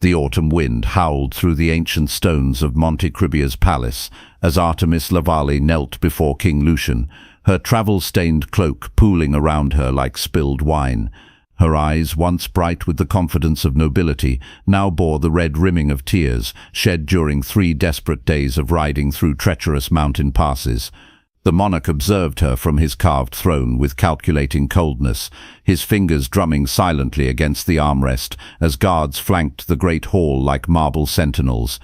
The autumn wind howled through the ancient stones of Monte Cribia's palace as Artemis La Valle knelt before King Lucian, her travel-stained cloak pooling around her like spilled wine. Her eyes, once bright with the confidence of nobility, now bore the red rimming of tears, shed during 3 desperate days of riding through treacherous mountain passes. The monarch observed her from his carved throne with calculating coldness, his fingers drumming silently against the armrest as guards flanked the great hall like marble sentinels.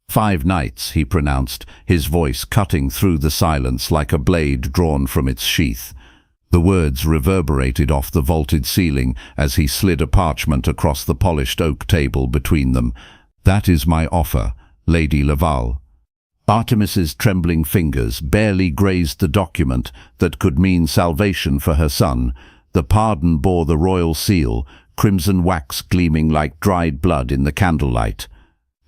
5 nights, he pronounced, his voice cutting through the silence like a blade drawn from its sheath. The words reverberated off the vaulted ceiling as he slid a parchment across the polished oak table between them. "That is my offer, Lady Laval." Artemis's trembling fingers barely grazed the document that could mean salvation for her son. The pardon bore the royal seal, crimson wax gleaming like dried blood in the candlelight.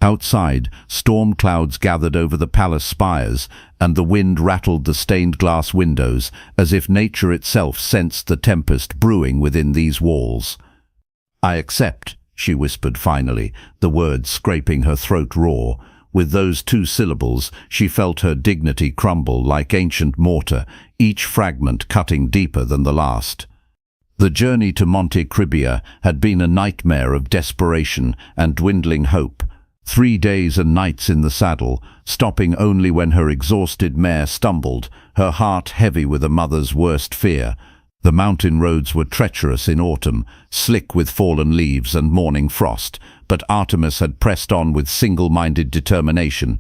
Outside, storm clouds gathered over the palace spires, and the wind rattled the stained glass windows, as if nature itself sensed the tempest brewing within these walls. "I accept," she whispered finally, the words scraping her throat raw. With those 2 syllables, she felt her dignity crumble like ancient mortar, each fragment cutting deeper than the last. The journey to Monte Cribia had been a nightmare of desperation and dwindling hope. 3 days and nights in the saddle, stopping only when her exhausted mare stumbled, her heart heavy with a mother's worst fear. The mountain roads were treacherous in autumn, slick with fallen leaves and morning frost, but Artemis had pressed on with single-minded determination.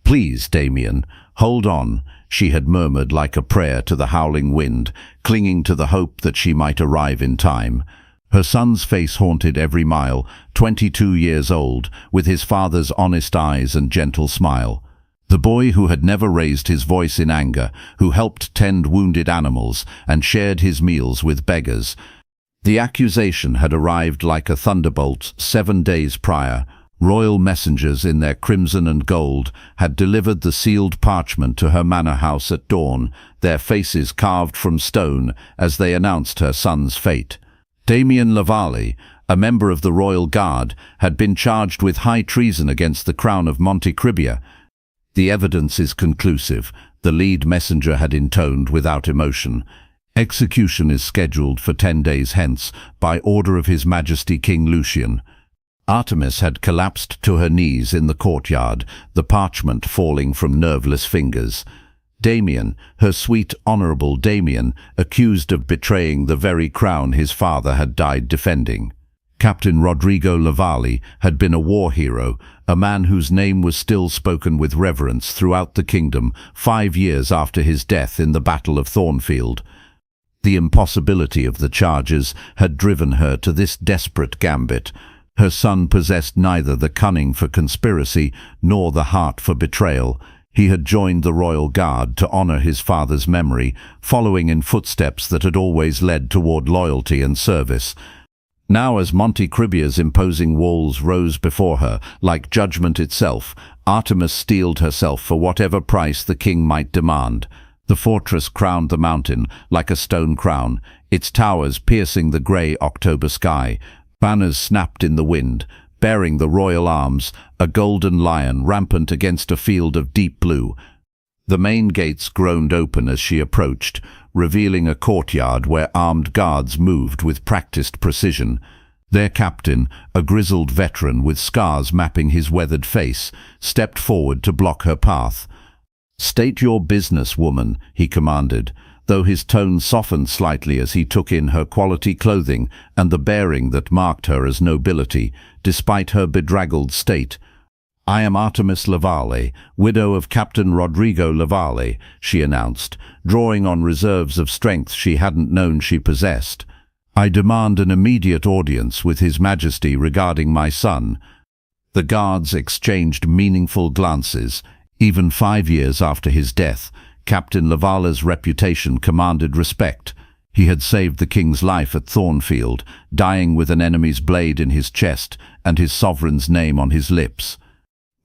"Please, Damien, hold on," she had murmured like a prayer to the howling wind, clinging to the hope that she might arrive in time. Her son's face haunted every mile, 22 years old, with his father's honest eyes and gentle smile. The boy who had never raised his voice in anger, who helped tend wounded animals and shared his meals with beggars. The accusation had arrived like a thunderbolt 7 days prior. Royal messengers in their crimson and gold had delivered the sealed parchment to her manor house at dawn, their faces carved from stone as they announced her son's fate. Damien La Valle, a member of the Royal Guard, had been charged with high treason against the Crown of Monte Cribia. "The evidence is conclusive," the lead messenger had intoned without emotion. "Execution is scheduled for 10 days hence, by order of His Majesty King Lucian." Artemis had collapsed to her knees in the courtyard, the parchment falling from nerveless fingers. Damien, her sweet, honorable Damien, accused of betraying the very crown his father had died defending. Captain Rodrigo La Valle had been a war hero, a man whose name was still spoken with reverence throughout the kingdom 5 years after his death in the Battle of Thornfield. The impossibility of the charges had driven her to this desperate gambit. Her son possessed neither the cunning for conspiracy nor the heart for betrayal. He had joined the Royal Guard to honor his father's memory, following in footsteps that had always led toward loyalty and service. Now, as Monte Cribia's imposing walls rose before her, like judgment itself, Artemis steeled herself for whatever price the king might demand. The fortress crowned the mountain like a stone crown, its towers piercing the grey October sky. Banners snapped in the wind, bearing the royal arms, a golden lion rampant against a field of deep blue. The main gates groaned open as she approached, revealing a courtyard where armed guards moved with practiced precision. Their captain, a grizzled veteran with scars mapping his weathered face, stepped forward to block her path. "State your business, woman," he commanded, though his tone softened slightly as he took in her quality clothing and the bearing that marked her as nobility, despite her bedraggled state. "I am Artemis La Valle, widow of Captain Rodrigo La Valle," she announced, drawing on reserves of strength she hadn't known she possessed. "I demand an immediate audience with His Majesty regarding my son." The guards exchanged meaningful glances. Even 5 years after his death, Captain La Valle's reputation commanded respect. He had saved the king's life at Thornfield, dying with an enemy's blade in his chest and his sovereign's name on his lips.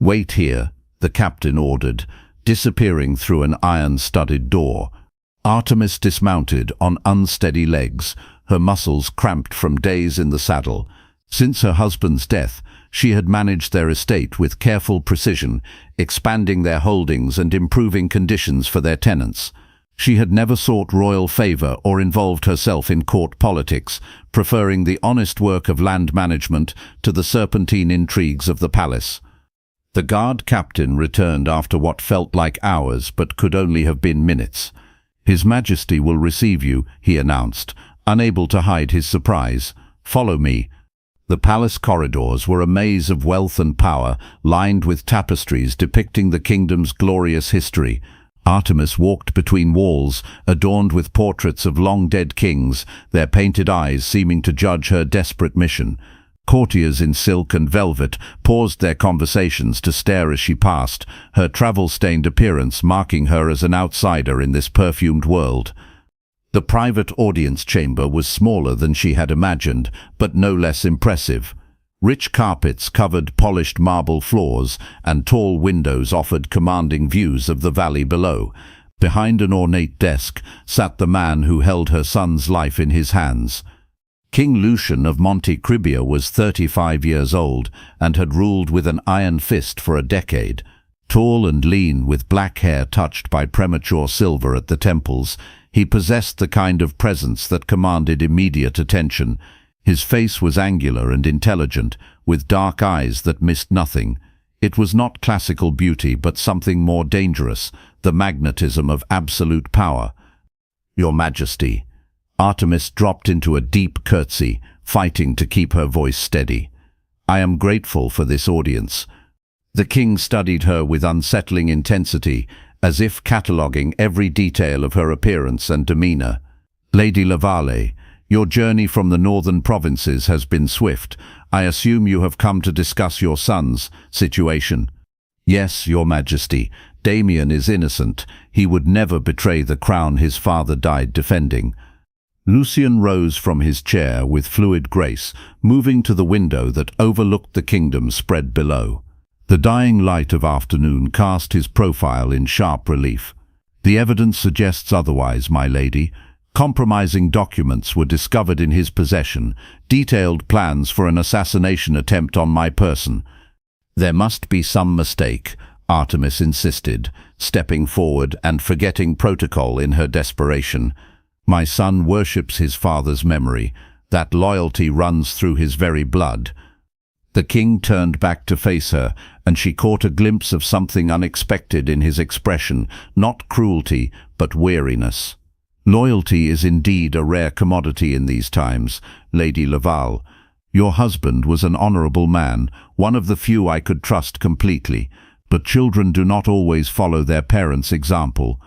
"Wait here," the captain ordered, disappearing through an iron-studded door. Artemis dismounted on unsteady legs, her muscles cramped from days in the saddle. Since her husband's death, She had managed their estate with careful precision, expanding their holdings and improving conditions for their tenants. She had never sought royal favor or involved herself in court politics, preferring the honest work of land management to the serpentine intrigues of the palace. The guard captain returned after what felt like hours but could only have been minutes. "His Majesty will receive you," he announced, unable to hide his surprise. "Follow me." The palace corridors were a maze of wealth and power, lined with tapestries depicting the kingdom's glorious history. Artemis walked between walls, adorned with portraits of long-dead kings, their painted eyes seeming to judge her desperate mission. Courtiers in silk and velvet paused their conversations to stare as she passed, her travel-stained appearance marking her as an outsider in this perfumed world. The private audience chamber was smaller than she had imagined, but no less impressive. Rich carpets covered polished marble floors, and tall windows offered commanding views of the valley below. Behind an ornate desk sat the man who held her son's life in his hands. King Lucian of Monte Cribia was 35 years old and had ruled with an iron fist for a decade. Tall and lean, with black hair touched by premature silver at the temples, he possessed the kind of presence that commanded immediate attention. His face was angular and intelligent, with dark eyes that missed nothing. It was not classical beauty, but something more dangerous, the magnetism of absolute power. "Your Majesty." Artemis dropped into a deep curtsy, fighting to keep her voice steady. "I am grateful for this audience." The king studied her with unsettling intensity, as if cataloguing every detail of her appearance and demeanor. "Lady Lavalle, your journey from the northern provinces has been swift. I assume you have come to discuss your son's situation." "Yes, Your Majesty. Damien is innocent. He would never betray the crown his father died defending." Lucian rose from his chair with fluid grace, moving to the window that overlooked the kingdom spread below. The dying light of afternoon cast his profile in sharp relief. "The evidence suggests otherwise, my lady. Compromising documents were discovered in his possession, detailed plans for an assassination attempt on my person." "There must be some mistake," Artemis insisted, stepping forward and forgetting protocol in her desperation. "My son worships his father's memory. That loyalty runs through his very blood." The king turned back to face her, and she caught a glimpse of something unexpected in his expression, not cruelty, but weariness. "Loyalty is indeed a rare commodity in these times, Lady Lavalle. Your husband was an honorable man, one of the few I could trust completely, but children do not always follow their parents' example."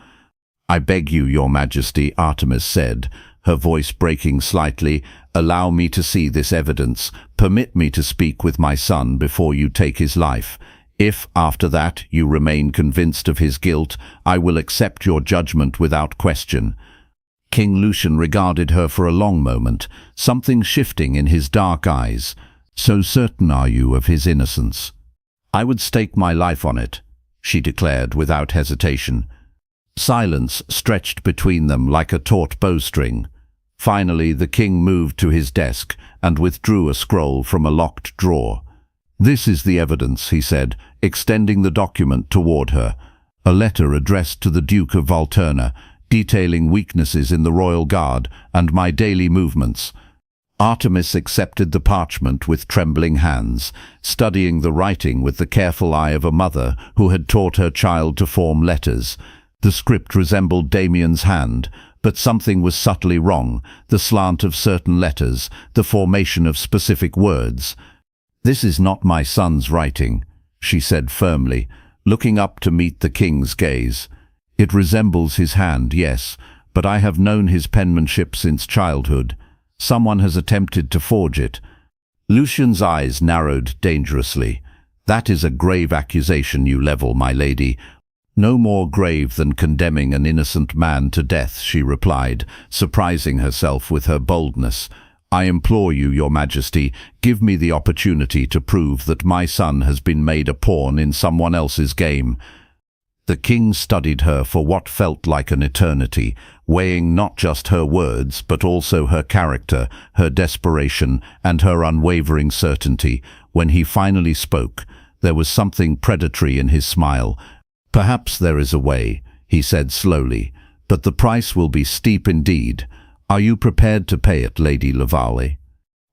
"I beg you, Your Majesty," Artemis said, her voice breaking slightly, "allow me to see this evidence. Permit me to speak with my son before you take his life. If, after that, you remain convinced of his guilt, I will accept your judgment without question." King Lucian regarded her for a long moment, something shifting in his dark eyes. "So certain are you of his innocence?" "I would stake my life on it," she declared without hesitation. Silence stretched between them like a taut bowstring. Finally, the king moved to his desk and withdrew a scroll from a locked drawer. "This is the evidence," he said, extending the document toward her. "A letter addressed to the Duke of Volturna, detailing weaknesses in the royal guard and my daily movements." Artemis accepted the parchment with trembling hands, studying the writing with the careful eye of a mother who had taught her child to form letters. The script resembled Damien's hand, but something was subtly wrong, the slant of certain letters, the formation of specific words. "This is not my son's writing," she said firmly, looking up to meet the king's gaze. "It resembles his hand, yes, but I have known his penmanship since childhood. Someone has attempted to forge it." Lucian's eyes narrowed dangerously. "That is a grave accusation you level, my lady." "No more grave than condemning an innocent man to death," she replied, surprising herself with her boldness. "I implore you, Your Majesty, give me the opportunity to prove that my son has been made a pawn in someone else's game." The king studied her for what felt like an eternity, weighing not just her words, but also her character, her desperation, and her unwavering certainty. When he finally spoke, there was something predatory in his smile. "Perhaps there is a way," he said slowly, "but the price will be steep indeed. Are you prepared to pay it, Lady Lavalle?"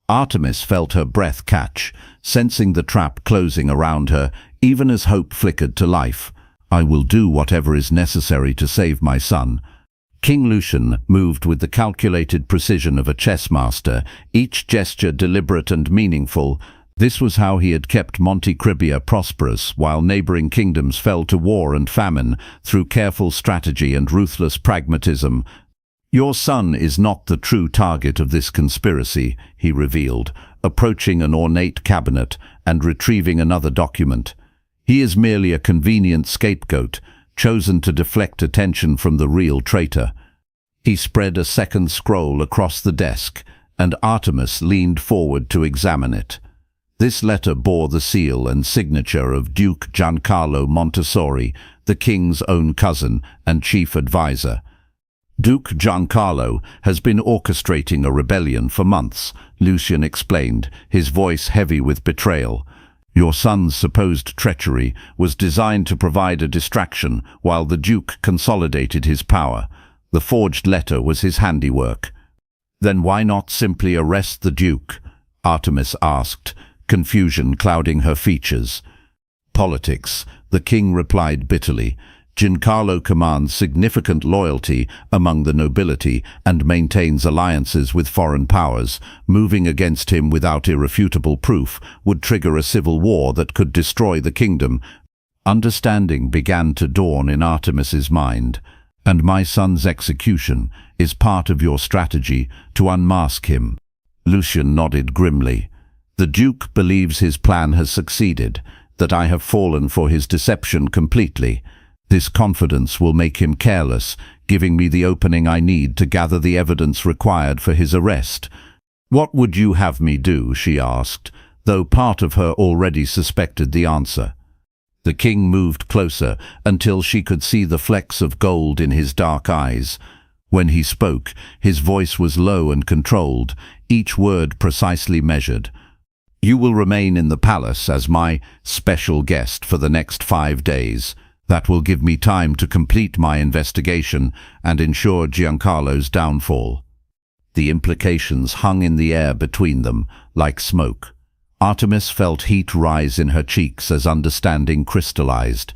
Artemis felt her breath catch, sensing the trap closing around her, even as hope flickered to life. "I will do whatever is necessary to save my son." King Lucian moved with the calculated precision of a chess master, each gesture deliberate and meaningful. This was how he had kept Montecribia prosperous while neighboring kingdoms fell to war and famine, through careful strategy and ruthless pragmatism. "Your son is not the true target of this conspiracy," he revealed, approaching an ornate cabinet and retrieving another document. "He is merely a convenient scapegoat, chosen to deflect attention from the real traitor." He spread a second scroll across the desk, and Artemis leaned forward to examine it. This letter bore the seal and signature of Duke Giancarlo Montessori, the king's own cousin and chief advisor. "Duke Giancarlo has been orchestrating a rebellion for months," Lucian explained, his voice heavy with betrayal. "Your son's supposed treachery was designed to provide a distraction while the Duke consolidated his power. The forged letter was his handiwork." "Then why not simply arrest the Duke?" Artemis asked, confusion clouding her features. "Politics," the king replied bitterly. "Giancarlo commands significant loyalty among the nobility and maintains alliances with foreign powers. Moving against him without irrefutable proof would trigger a civil war that could destroy the kingdom." Understanding began to dawn in Artemis's mind. "And my son's execution is part of your strategy to unmask him." Lucian nodded grimly. "The Duke believes his plan has succeeded, that I have fallen for his deception completely. This confidence will make him careless, giving me the opening I need to gather the evidence required for his arrest." "What would you have me do?" she asked, though part of her already suspected the answer. The king moved closer until she could see the flecks of gold in his dark eyes. When he spoke, his voice was low and controlled, each word precisely measured. "You will remain in the palace as my special guest for the next 5 days. That will give me time to complete my investigation and ensure Giancarlo's downfall." The implications hung in the air between them, like smoke. Artemis felt heat rise in her cheeks as understanding crystallized.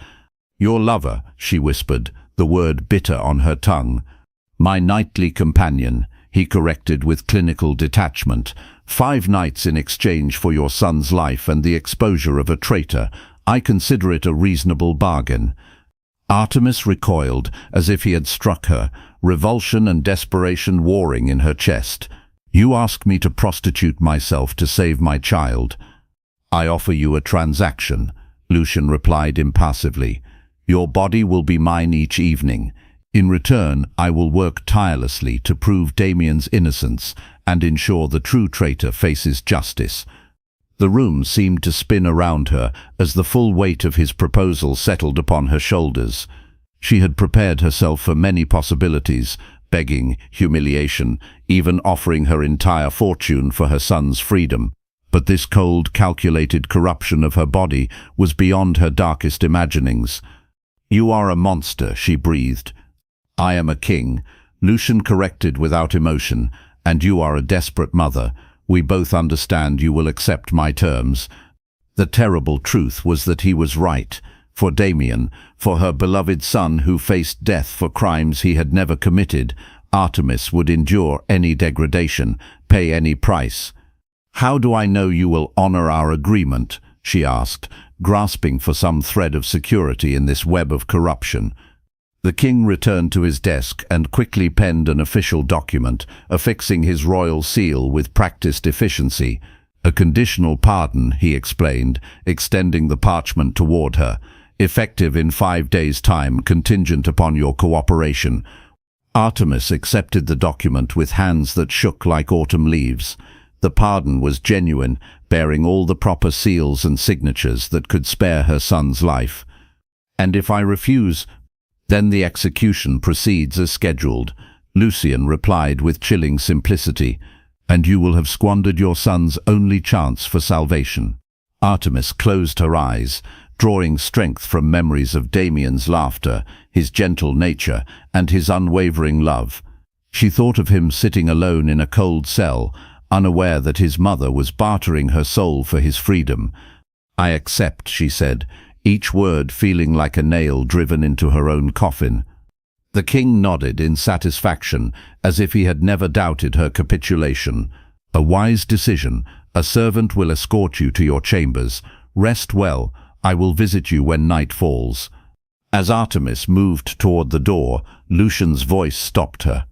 "Your lover," she whispered, the word bitter on her tongue. "My nightly companion," he corrected with clinical detachment. "5 nights in exchange for your son's life and the exposure of a traitor. I consider it a reasonable bargain." Artemis recoiled as if he had struck her, revulsion and desperation warring in her chest. "You ask me to prostitute myself to save my child." "I offer you a transaction," Lucian replied impassively. "Your body will be mine each evening. In return, I will work tirelessly to prove Damien's innocence and ensure the true traitor faces justice." The room seemed to spin around her as the full weight of his proposal settled upon her shoulders. She had prepared herself for many possibilities, begging, humiliation, even offering her entire fortune for her son's freedom. But this cold, calculated corruption of her body was beyond her darkest imaginings. "You are a monster," she breathed. "I am a king," Lucian corrected without emotion, "and you are a desperate mother. We both understand you will accept my terms." The terrible truth was that he was right. For Damien, for her beloved son who faced death for crimes he had never committed, Artemis would endure any degradation, pay any price. "How do I know you will honor our agreement?" she asked, grasping for some thread of security in this web of corruption. The king returned to his desk and quickly penned an official document, affixing his royal seal with practiced efficiency. "A conditional pardon," he explained, extending the parchment toward her. "Effective in 5 days' time, contingent upon your cooperation." Artemis accepted the document with hands that shook like autumn leaves. The pardon was genuine, bearing all the proper seals and signatures that could spare her son's life. "And if I refuse?" "Then the execution proceeds as scheduled," Lucian replied with chilling simplicity, "and you will have squandered your son's only chance for salvation." Artemis closed her eyes, drawing strength from memories of Damien's laughter, his gentle nature, and his unwavering love. She thought of him sitting alone in a cold cell, unaware that his mother was bartering her soul for his freedom. "I accept," she said, each word feeling like a nail driven into her own coffin. The king nodded in satisfaction, as if he had never doubted her capitulation. "A wise decision. A servant will escort you to your chambers. Rest well. I will visit you when night falls." As Artemis moved toward the door, Lucian's voice stopped her.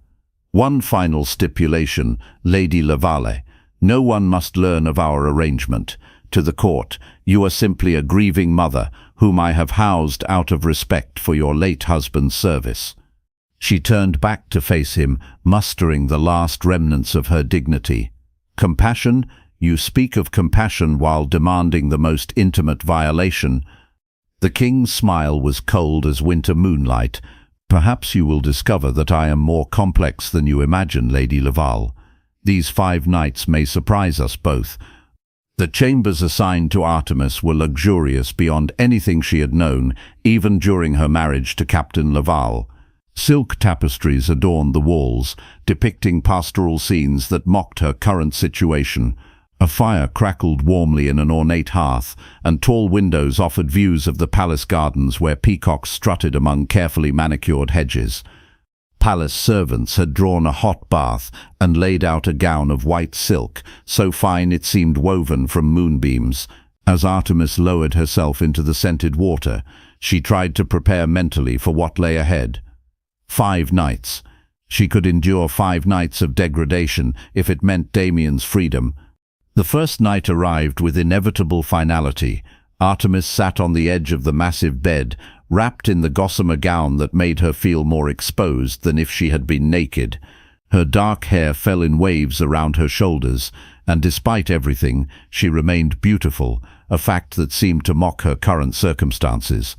"One final stipulation, Lady Lavalle. No one must learn of our arrangement. To the court, you are simply a grieving mother, whom I have housed out of respect for your late husband's service." She turned back to face him, mustering the last remnants of her dignity. "Compassion? You speak of compassion while demanding the most intimate violation." The king's smile was cold as winter moonlight. "Perhaps you will discover that I am more complex than you imagine, Lady Lavalle. These 5 nights may surprise us both." The chambers assigned to Artemis were luxurious beyond anything she had known, even during her marriage to Captain Laval. Silk tapestries adorned the walls, depicting pastoral scenes that mocked her current situation. A fire crackled warmly in an ornate hearth, and tall windows offered views of the palace gardens where peacocks strutted among carefully manicured hedges. Palace servants had drawn a hot bath and laid out a gown of white silk, so fine it seemed woven from moonbeams. As Artemis lowered herself into the scented water, she tried to prepare mentally for what lay ahead. 5 nights. She could endure 5 nights of degradation if it meant Damien's freedom. The first night arrived with inevitable finality. Artemis sat on the edge of the massive bed, wrapped in the gossamer gown that made her feel more exposed than if she had been naked. Her dark hair fell in waves around her shoulders, and despite everything, she remained beautiful, a fact that seemed to mock her current circumstances.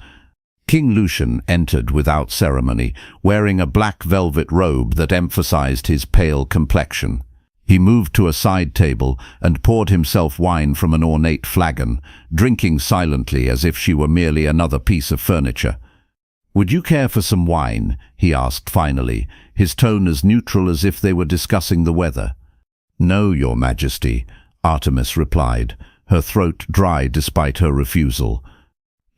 King Lucian entered without ceremony, wearing a black velvet robe that emphasized his pale complexion. He moved to a side table and poured himself wine from an ornate flagon, drinking silently as if she were merely another piece of furniture. "Would you care for some wine?" he asked finally, his tone as neutral as if they were discussing the weather. "No, Your Majesty," Artemis replied, her throat dry despite her refusal.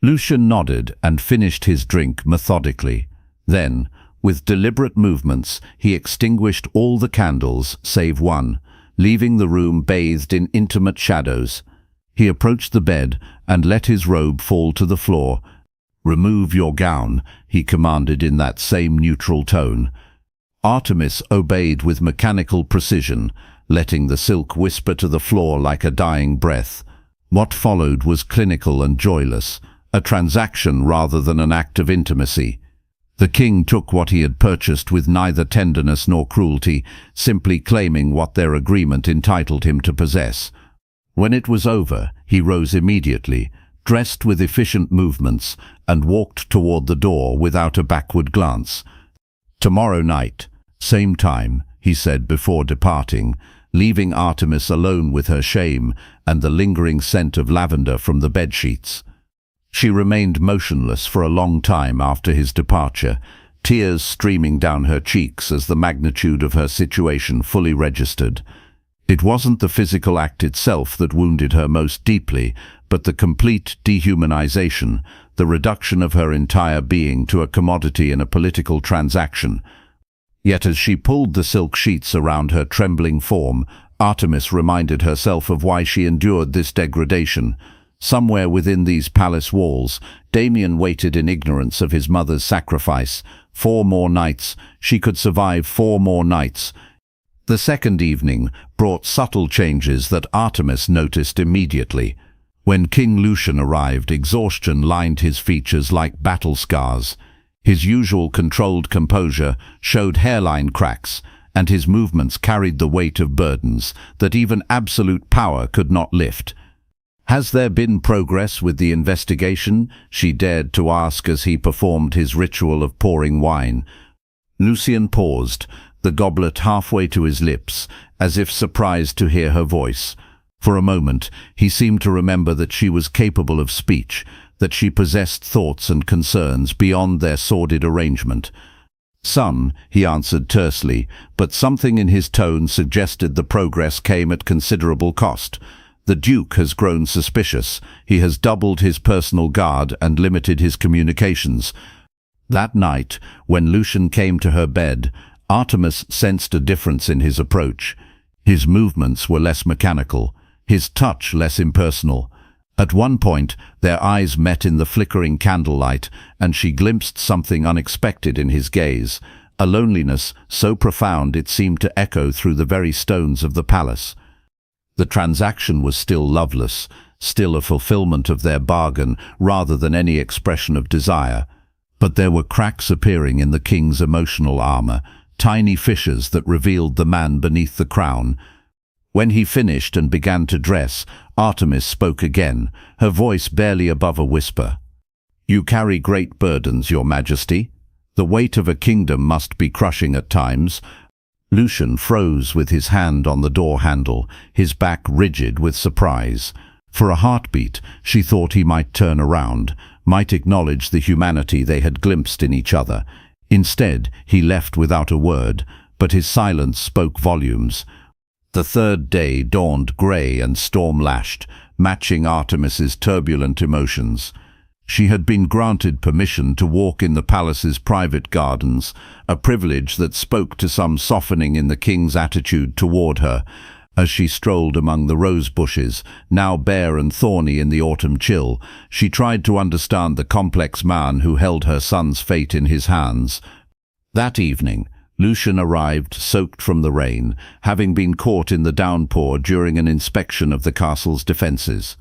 Lucian nodded and finished his drink methodically. Then, with deliberate movements, he extinguished all the candles save one, leaving the room bathed in intimate shadows. He approached the bed and let his robe fall to the floor. "Remove your gown," he commanded in that same neutral tone. Artemis obeyed with mechanical precision, letting the silk whisper to the floor like a dying breath. What followed was clinical and joyless, a transaction rather than an act of intimacy. The king took what he had purchased with neither tenderness nor cruelty, simply claiming what their agreement entitled him to possess. When it was over, he rose immediately, dressed with efficient movements, and walked toward the door without a backward glance. "Tomorrow night, same time," he said before departing, leaving Artemis alone with her shame and the lingering scent of lavender from the bedsheets. She remained motionless for a long time after his departure, tears streaming down her cheeks as the magnitude of her situation fully registered. It wasn't the physical act itself that wounded her most deeply, but the complete dehumanization, the reduction of her entire being to a commodity in a political transaction. Yet as she pulled the silk sheets around her trembling form, Artemis reminded herself of why she endured this degradation. Somewhere within these palace walls, Damien waited in ignorance of his mother's sacrifice. 4 more nights. She could survive 4 more nights. The second evening brought subtle changes that Artemis noticed immediately. When King Lucian arrived, exhaustion lined his features like battle scars. His usual controlled composure showed hairline cracks, and his movements carried the weight of burdens that even absolute power could not lift. "Has there been progress with the investigation?" she dared to ask as he performed his ritual of pouring wine. Lucian paused, the goblet halfway to his lips, as if surprised to hear her voice. For a moment, he seemed to remember that she was capable of speech, that she possessed thoughts and concerns beyond their sordid arrangement. "Son," he answered tersely, but something in his tone suggested the progress came at considerable cost. "The Duke has grown suspicious. He has doubled his personal guard and limited his communications." That night, when Lucian came to her bed, Artemis sensed a difference in his approach. His movements were less mechanical, his touch less impersonal. At one point, their eyes met in the flickering candlelight, and she glimpsed something unexpected in his gaze, a loneliness so profound it seemed to echo through the very stones of the palace. The transaction was still loveless, still a fulfillment of their bargain rather than any expression of desire. But there were cracks appearing in the king's emotional armor, tiny fissures that revealed the man beneath the crown. When he finished and began to dress, Artemis spoke again, her voice barely above a whisper. "You carry great burdens, Your Majesty. The weight of a kingdom must be crushing at times." Lucian froze with his hand on the door handle, his back rigid with surprise. For a heartbeat, she thought he might turn around, might acknowledge the humanity they had glimpsed in each other. Instead, he left without a word, but his silence spoke volumes. The third day dawned grey and storm-lashed, matching Artemis's turbulent emotions. She had been granted permission to walk in the palace's private gardens, a privilege that spoke to some softening in the king's attitude toward her. As she strolled among the rose bushes, now bare and thorny in the autumn chill, she tried to understand the complex man who held her son's fate in his hands. That evening, Lucian arrived soaked from the rain, having been caught in the downpour during an inspection of the castle's defences.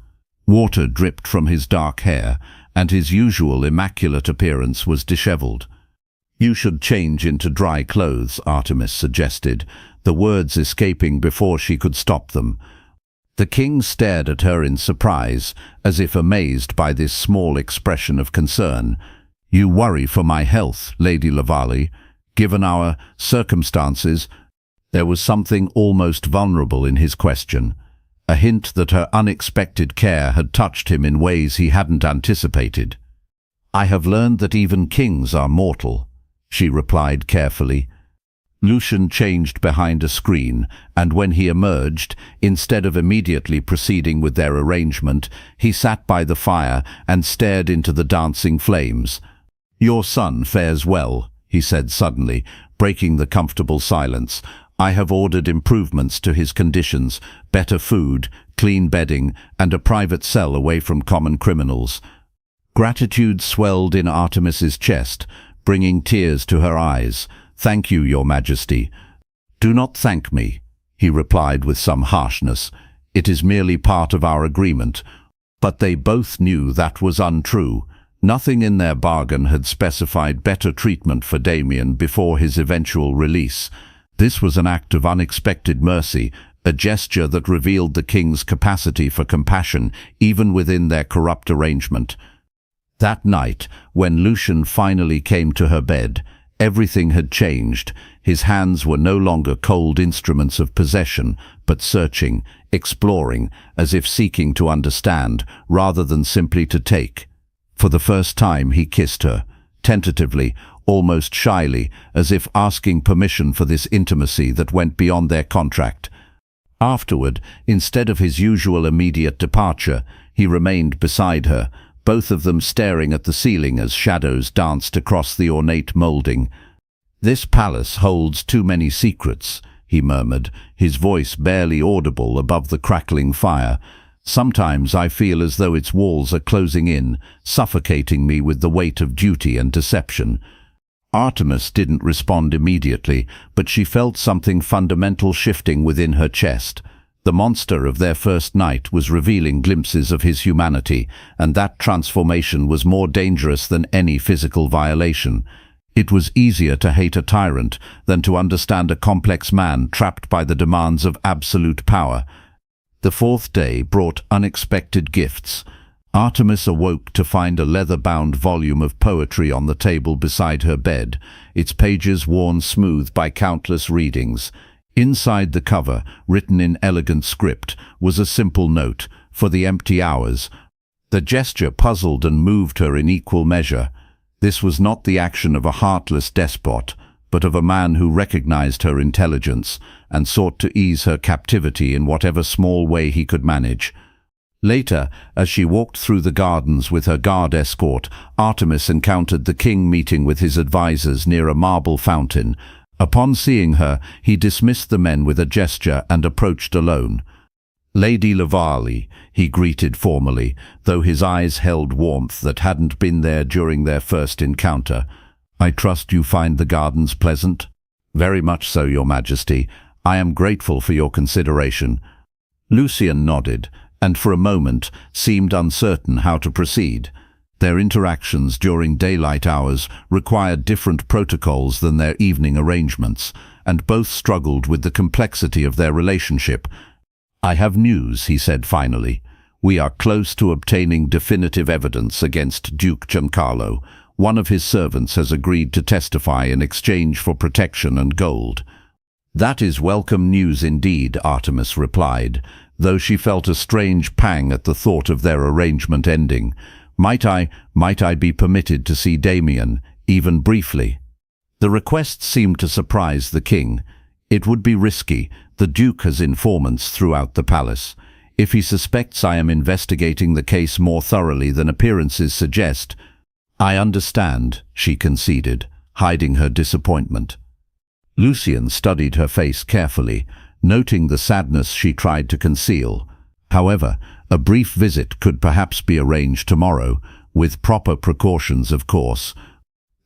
Water dripped from his dark hair, and his usual immaculate appearance was dishevelled. "You should change into dry clothes," Artemis suggested, the words escaping before she could stop them. The king stared at her in surprise, as if amazed by this small expression of concern. "You worry for my health, Lady Lavali. Given our circumstances." There was something almost vulnerable in his question, a hint that her unexpected care had touched him in ways he hadn't anticipated. "I have learned that even kings are mortal," she replied carefully. Lucian changed behind a screen, and when he emerged, instead of immediately proceeding with their arrangement, he sat by the fire and stared into the dancing flames. "Your son fares well," he said suddenly, breaking the comfortable silence. "I have ordered improvements to his conditions, better food, clean bedding, and a private cell away from common criminals." Gratitude swelled in Artemis's chest, bringing tears to her eyes. "Thank you, Your Majesty." "Do not thank me," he replied with some harshness. "It is merely part of our agreement." But they both knew that was untrue. Nothing in their bargain had specified better treatment for Damien before his eventual release. This was an act of unexpected mercy, a gesture that revealed the king's capacity for compassion even within their corrupt arrangement. That night, when Lucian finally came to her bed, everything had changed. His hands were no longer cold instruments of possession, but searching, exploring, as if seeking to understand, rather than simply to take. For the first time he kissed her, tentatively, almost shyly, as if asking permission for this intimacy that went beyond their contract. Afterward, instead of his usual immediate departure, he remained beside her, both of them staring at the ceiling as shadows danced across the ornate moulding. "This palace holds too many secrets," he murmured, his voice barely audible above the crackling fire. "Sometimes I feel as though its walls are closing in, suffocating me with the weight of duty and deception." Artemis didn't respond immediately, but she felt something fundamental shifting within her chest. The monster of their first night was revealing glimpses of his humanity, and that transformation was more dangerous than any physical violation. It was easier to hate a tyrant than to understand a complex man trapped by the demands of absolute power. The fourth day brought unexpected gifts. Artemis awoke to find a leather-bound volume of poetry on the table beside her bed, its pages worn smooth by countless readings. Inside the cover, written in elegant script, was a simple note, "For the empty hours." The gesture puzzled and moved her in equal measure. This was not the action of a heartless despot, but of a man who recognized her intelligence and sought to ease her captivity in whatever small way he could manage. Later, as she walked through the gardens with her guard escort, Artemis encountered the king meeting with his advisors near a marble fountain. Upon seeing her, he dismissed the men with a gesture and approached alone. "Lady Lavali," he greeted formally, though his eyes held warmth that hadn't been there during their first encounter. "I trust you find the gardens pleasant?" "Very much so, Your Majesty. I am grateful for your consideration." Lucian nodded, and for a moment seemed uncertain how to proceed. Their interactions during daylight hours required different protocols than their evening arrangements, and both struggled with the complexity of their relationship. "I have news," he said finally. "We are close to obtaining definitive evidence against Duke Giancarlo. One of his servants has agreed to testify in exchange for protection and gold." "That is welcome news indeed," Artemis replied, though she felt a strange pang at the thought of their arrangement ending. Might I be permitted to see Damien, even briefly?" The request seemed to surprise the king. "It would be risky. The Duke has informants throughout the palace. If he suspects I am investigating the case more thoroughly than appearances suggest—" "I understand," she conceded, hiding her disappointment. Lucian studied her face carefully, noting the sadness she tried to conceal. However, a brief visit could perhaps be arranged tomorrow, with proper precautions, of course.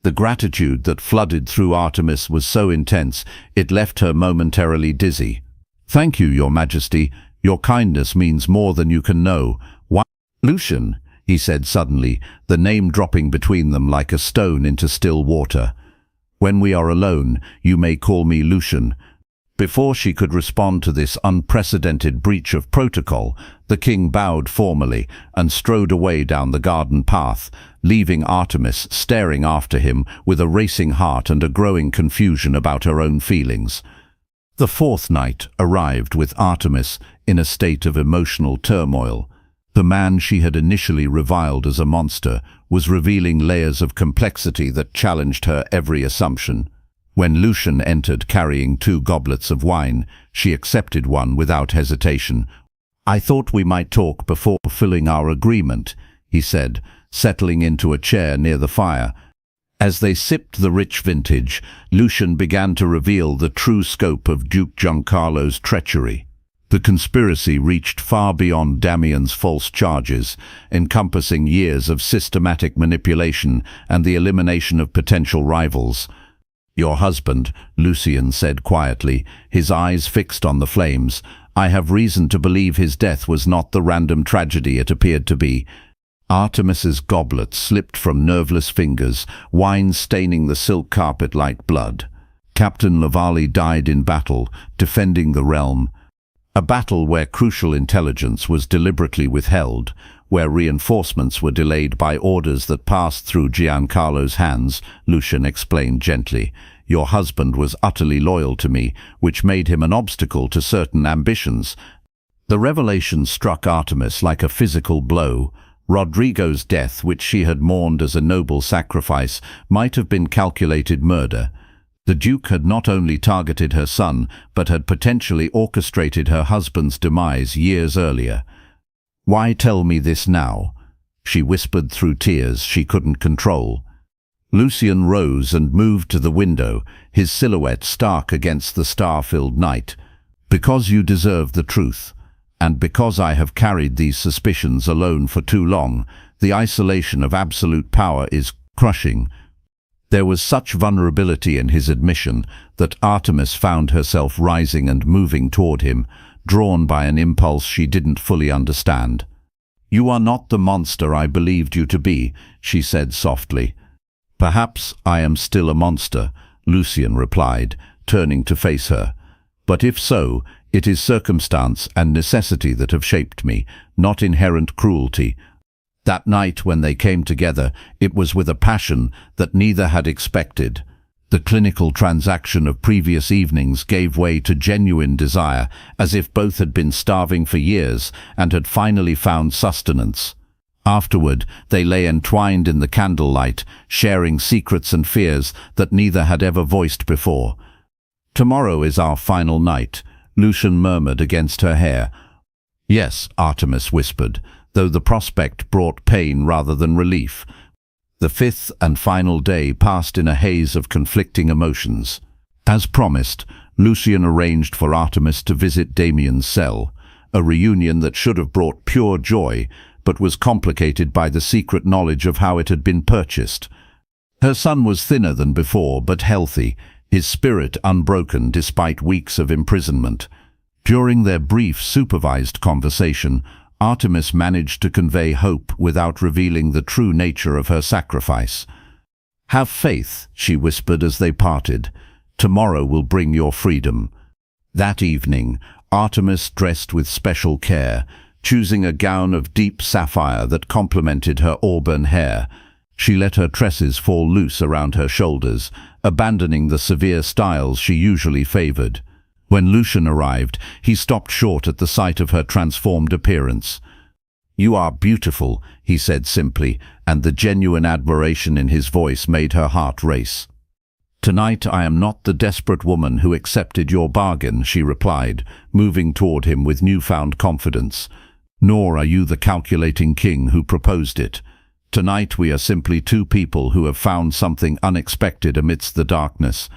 The gratitude that flooded through Artemis was so intense it left her momentarily dizzy. "Thank you, Your Majesty. Your kindness means more than you can know." "Why, Lucian," he said suddenly, the name dropping between them like a stone into still water. "When we are alone, you may call me Lucian." Before she could respond to this unprecedented breach of protocol, the king bowed formally and strode away down the garden path, leaving Artemis staring after him with a racing heart and a growing confusion about her own feelings. The fourth night arrived with Artemis in a state of emotional turmoil. The man she had initially reviled as a monster was revealing layers of complexity that challenged her every assumption. When Lucian entered carrying 2 goblets of wine, she accepted one without hesitation. "I thought we might talk before fulfilling our agreement," he said, settling into a chair near the fire. As they sipped the rich vintage, Lucian began to reveal the true scope of Duke Giancarlo's treachery. The conspiracy reached far beyond Damien's false charges, encompassing years of systematic manipulation and the elimination of potential rivals. "Your husband," Lucian said quietly, his eyes fixed on the flames. "I have reason to believe his death was not the random tragedy it appeared to be." Artemis's goblet slipped from nerveless fingers, wine staining the silk carpet like blood. "Captain Lavali died in battle, defending the realm." A battle where crucial intelligence was deliberately withheld, where reinforcements were delayed by orders that passed through Giancarlo's hands, Lucian explained gently. "Your husband was utterly loyal to me, which made him an obstacle to certain ambitions." The revelation struck Artemis like a physical blow. Rodrigo's death, which she had mourned as a noble sacrifice, might have been calculated murder. The Duke had not only targeted her son, but had potentially orchestrated her husband's demise years earlier. "Why tell me this now?" she whispered through tears she couldn't control. Lucian rose and moved to the window, his silhouette stark against the star-filled night. "Because you deserve the truth, and because I have carried these suspicions alone for too long. The isolation of absolute power is crushing." There was such vulnerability in his admission that Artemis found herself rising and moving toward him, drawn by an impulse she didn't fully understand. "You are not the monster I believed you to be," she said softly. "Perhaps I am still a monster," Lucian replied, turning to face her. "But if so, it is circumstance and necessity that have shaped me, not inherent cruelty." That night when they came together, it was with a passion that neither had expected. The clinical transaction of previous evenings gave way to genuine desire, as if both had been starving for years and had finally found sustenance. Afterward, they lay entwined in the candlelight, sharing secrets and fears that neither had ever voiced before. "Tomorrow is our final night," Lucian murmured against her hair. "Yes," Artemis whispered, though the prospect brought pain rather than relief. The fifth and final day passed in a haze of conflicting emotions. As promised, Lucian arranged for Artemis to visit Damien's cell, a reunion that should have brought pure joy, but was complicated by the secret knowledge of how it had been purchased. Her son was thinner than before, but healthy, his spirit unbroken despite weeks of imprisonment. During their brief, supervised conversation, Artemis managed to convey hope without revealing the true nature of her sacrifice. "Have faith," she whispered as they parted. "Tomorrow will bring your freedom." That evening, Artemis dressed with special care, choosing a gown of deep sapphire that complemented her auburn hair. She let her tresses fall loose around her shoulders, abandoning the severe styles she usually favored. When Lucian arrived, he stopped short at the sight of her transformed appearance. "You are beautiful," he said simply, and the genuine admiration in his voice made her heart race. "Tonight I am not the desperate woman who accepted your bargain," she replied, moving toward him with newfound confidence. "Nor are you the calculating king who proposed it. Tonight we are simply two people who have found something unexpected amidst the darkness."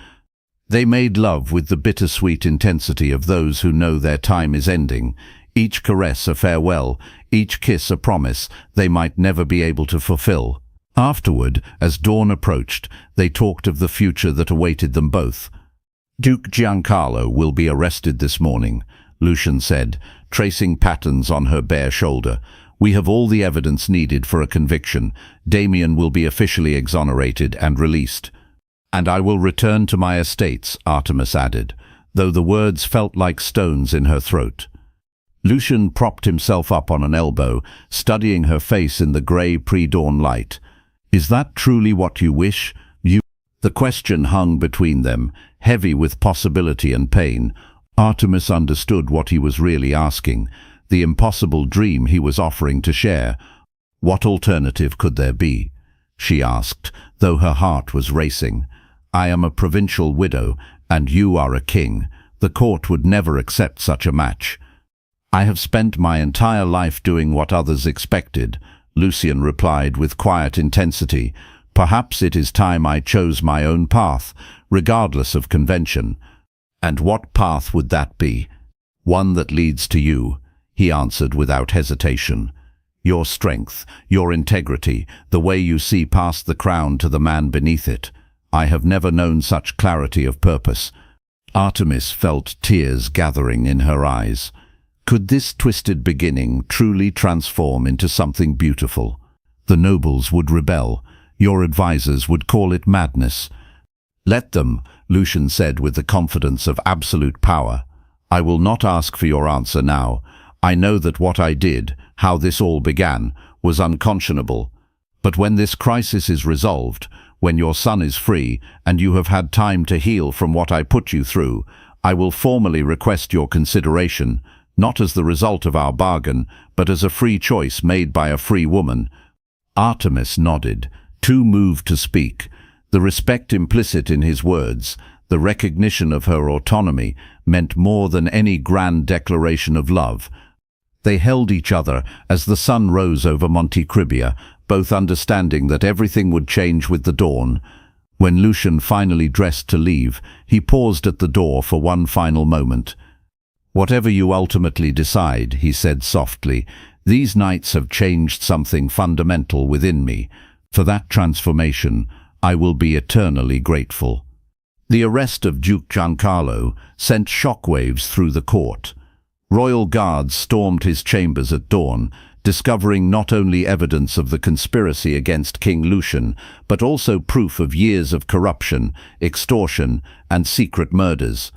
They made love with the bittersweet intensity of those who know their time is ending, each caress a farewell, each kiss a promise they might never be able to fulfill. Afterward, as dawn approached, they talked of the future that awaited them both. "Duke Giancarlo will be arrested this morning," Lucian said, tracing patterns on her bare shoulder. "We have all the evidence needed for a conviction. Damien will be officially exonerated and released. And I will return to my estates," Artemis added, though the words felt like stones in her throat. Lucian propped himself up on an elbow, studying her face in the grey pre-dawn light. "Is that truly what you wish? The question hung between them, heavy with possibility and pain. Artemis understood what he was really asking, the impossible dream he was offering to share. What alternative could there be? She asked, though her heart was racing. "I am a provincial widow, and you are a king. The court would never accept such a match." "I have spent my entire life doing what others expected," Lucian replied with quiet intensity. "Perhaps it is time I chose my own path, regardless of convention." "And what path would that be?" "One that leads to you," he answered without hesitation. "Your strength, your integrity, the way you see past the crown to the man beneath it. I have never known such clarity of purpose." Artemis felt tears gathering in her eyes. Could this twisted beginning truly transform into something beautiful? The nobles would rebel. Your advisors would call it madness. "Let them," Lucian said with the confidence of absolute power. "I will not ask for your answer now. I know that what I did, how this all began, was unconscionable. But when this crisis is resolved, when your son is free, and you have had time to heal from what I put you through, I will formally request your consideration, not as the result of our bargain, but as a free choice made by a free woman." Artemis nodded, too moved to speak. The respect implicit in his words, the recognition of her autonomy, meant more than any grand declaration of love. They held each other as the sun rose over Monte Cribia, both understanding that everything would change with the dawn. When Lucian finally dressed to leave, he paused at the door for one final moment. "Whatever you ultimately decide," he said softly, "these nights have changed something fundamental within me. For that transformation, I will be eternally grateful." The arrest of Duke Giancarlo sent shockwaves through the court. Royal guards stormed his chambers at dawn, discovering not only evidence of the conspiracy against King Lucian, but also proof of years of corruption, extortion, and secret murders.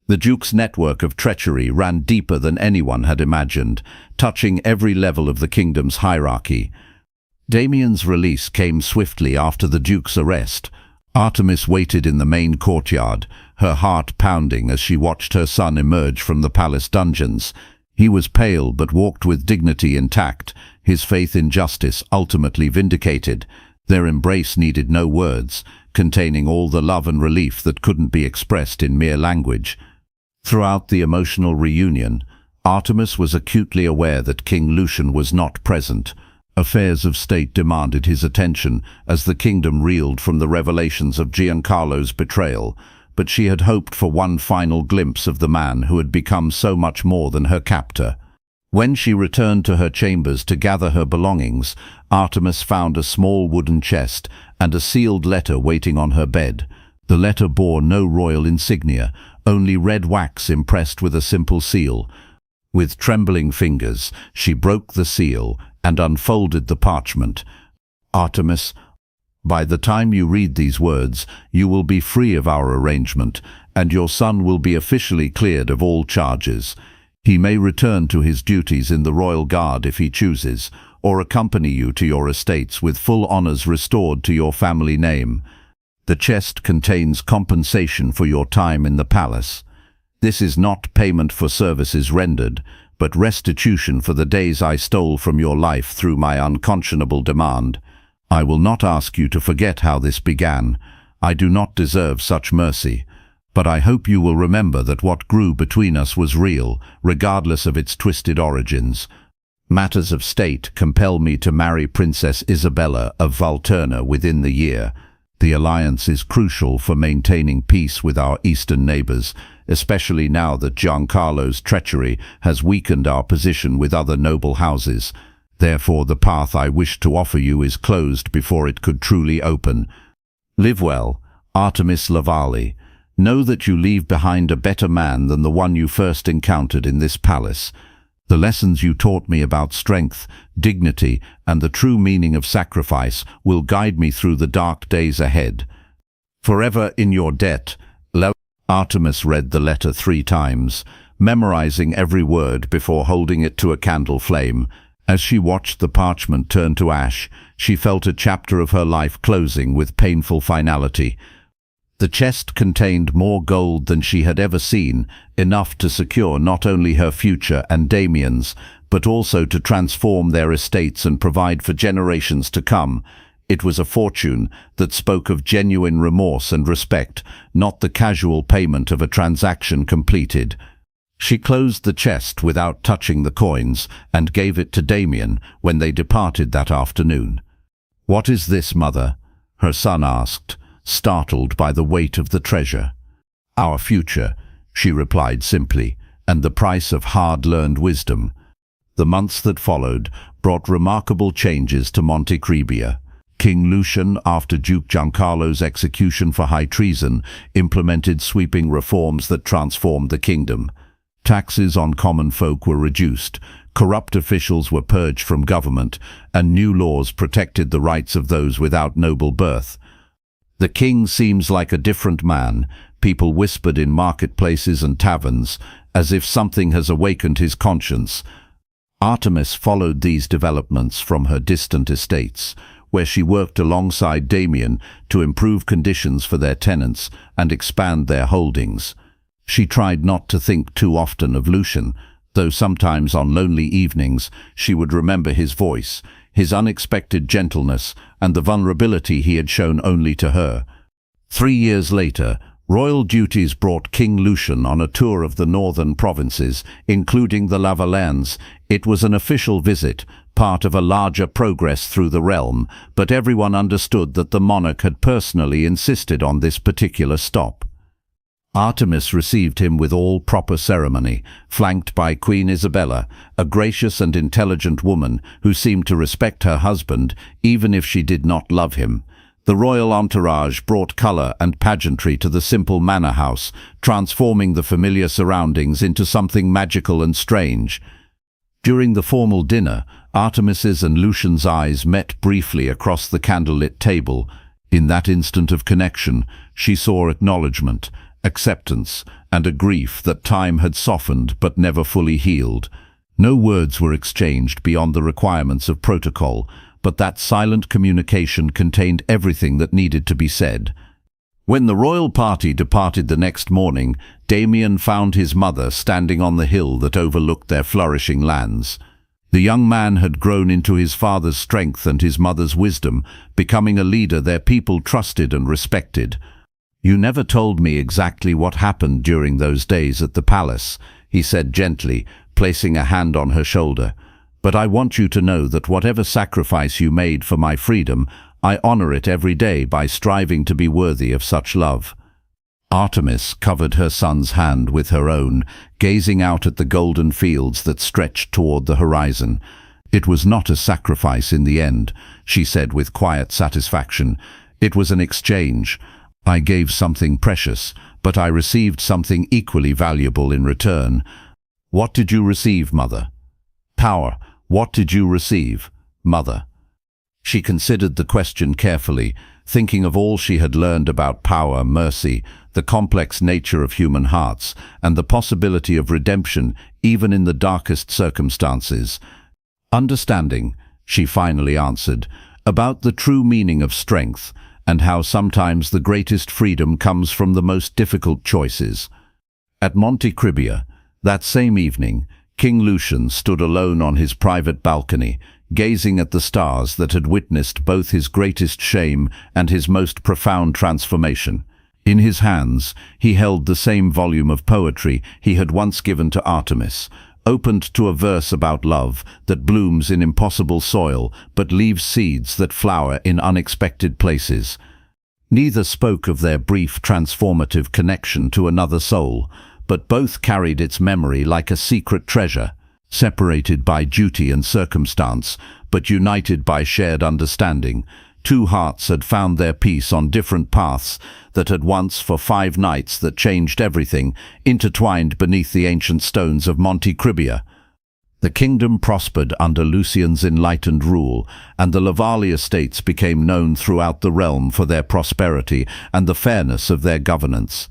The Duke's network of treachery ran deeper than anyone had imagined, touching every level of the kingdom's hierarchy. Damien's release came swiftly after the Duke's arrest. Artemis waited in the main courtyard, her heart pounding as she watched her son emerge from the palace dungeons. He was pale but walked with dignity intact, his faith in justice ultimately vindicated. Their embrace needed no words, containing all the love and relief that couldn't be expressed in mere language. Throughout the emotional reunion, Artemis was acutely aware that King Lucian was not present. Affairs of state demanded his attention as the kingdom reeled from the revelations of Giancarlo's betrayal, but she had hoped for one final glimpse of the man who had become so much more than her captor. When she returned to her chambers to gather her belongings, Artemis found a small wooden chest and a sealed letter waiting on her bed. The letter bore no royal insignia, only red wax impressed with a simple seal. With trembling fingers, she broke the seal and unfolded the parchment. Artemis, by the time you read these words, you will be free of our arrangement, and your son will be officially cleared of all charges. He may return to his duties in the royal guard if he chooses, or accompany you to your estates with full honors restored to your family name. The chest contains compensation for your time in the palace. This is not payment for services rendered, but restitution for the days I stole from your life through my unconscionable demand. I will not ask you to forget how this began. I do not deserve such mercy, but I hope you will remember that what grew between us was real, regardless of its twisted origins. Matters of state compel me to marry Princess Isabella of Valterna within the year. The alliance is crucial for maintaining peace with our eastern neighbors, especially now that Giancarlo's treachery has weakened our position with other noble houses. Therefore, the path I wish to offer you is closed before it could truly open. Live well, Artemis Lavallee. Know that you leave behind a better man than the one you first encountered in this palace. The lessons you taught me about strength, dignity, and the true meaning of sacrifice will guide me through the dark days ahead. Forever in your debt, Artemis read the letter 3 times, memorizing every word before holding it to a candle flame. As she watched the parchment turn to ash, she felt a chapter of her life closing with painful finality. The chest contained more gold than she had ever seen, enough to secure not only her future and Damien's, but also to transform their estates and provide for generations to come. It was a fortune that spoke of genuine remorse and respect, not the casual payment of a transaction completed. She closed the chest without touching the coins and gave it to Damien when they departed that afternoon. "What is this, mother?" her son asked, startled by the weight of the treasure. "Our future," she replied simply, "and the price of hard-learned wisdom." The months that followed brought remarkable changes to Montecribia. King Lucian, after Duke Giancarlo's execution for high treason, implemented sweeping reforms that transformed the kingdom. Taxes on common folk were reduced, corrupt officials were purged from government, and new laws protected the rights of those without noble birth. The king seems like a different man, people whispered in marketplaces and taverns, as if something has awakened his conscience. Artemis followed these developments from her distant estates, where she worked alongside Damien to improve conditions for their tenants and expand their holdings. She tried not to think too often of Lucian, though sometimes on lonely evenings she would remember his voice, his unexpected gentleness, and the vulnerability he had shown only to her. 3 years later, royal duties brought King Lucian on a tour of the northern provinces, including the Lavalleans. It was an official visit, part of a larger progress through the realm, but everyone understood that the monarch had personally insisted on this particular stop. Artemis received him with all proper ceremony, flanked by Queen Isabella, a gracious and intelligent woman who seemed to respect her husband even if she did not love him. The royal entourage brought color and pageantry to the simple manor house, transforming the familiar surroundings into something magical and strange. During the formal dinner, Artemis's and Lucian's eyes met briefly across the candlelit table. In that instant of connection, she saw acknowledgement, acceptance, and a grief that time had softened but never fully healed. No words were exchanged beyond the requirements of protocol, but that silent communication contained everything that needed to be said. When the royal party departed the next morning, Damien found his mother standing on the hill that overlooked their flourishing lands. The young man had grown into his father's strength and his mother's wisdom, becoming a leader their people trusted and respected. "You never told me exactly what happened during those days at the palace," he said gently, placing a hand on her shoulder. "But I want you to know that whatever sacrifice you made for my freedom, I honor it every day by striving to be worthy of such love." Artemis covered her son's hand with her own, gazing out at the golden fields that stretched toward the horizon. "It was not a sacrifice in the end," she said with quiet satisfaction. "It was an exchange. I gave something precious, but I received something equally valuable in return." "What did you receive, mother?" "Power. What did you receive, mother?" She considered the question carefully, thinking of all she had learned about power, mercy, the complex nature of human hearts, and the possibility of redemption even in the darkest circumstances. "Understanding," she finally answered, "about the true meaning of strength, and how sometimes the greatest freedom comes from the most difficult choices." At Monte Cribia, that same evening, King Lucian stood alone on his private balcony, gazing at the stars that had witnessed both his greatest shame and his most profound transformation. In his hands, he held the same volume of poetry he had once given to Artemis, opened to a verse about love that blooms in impossible soil but leaves seeds that flower in unexpected places. Neither spoke of their brief transformative connection to another soul, but both carried its memory like a secret treasure, separated by duty and circumstance, but united by shared understanding. Two hearts had found their peace on different paths that had once, for 5 nights that changed everything, intertwined beneath the ancient stones of Monte Cribia. The kingdom prospered under Lucian's enlightened rule, and the Lavali estates became known throughout the realm for their prosperity and the fairness of their governance.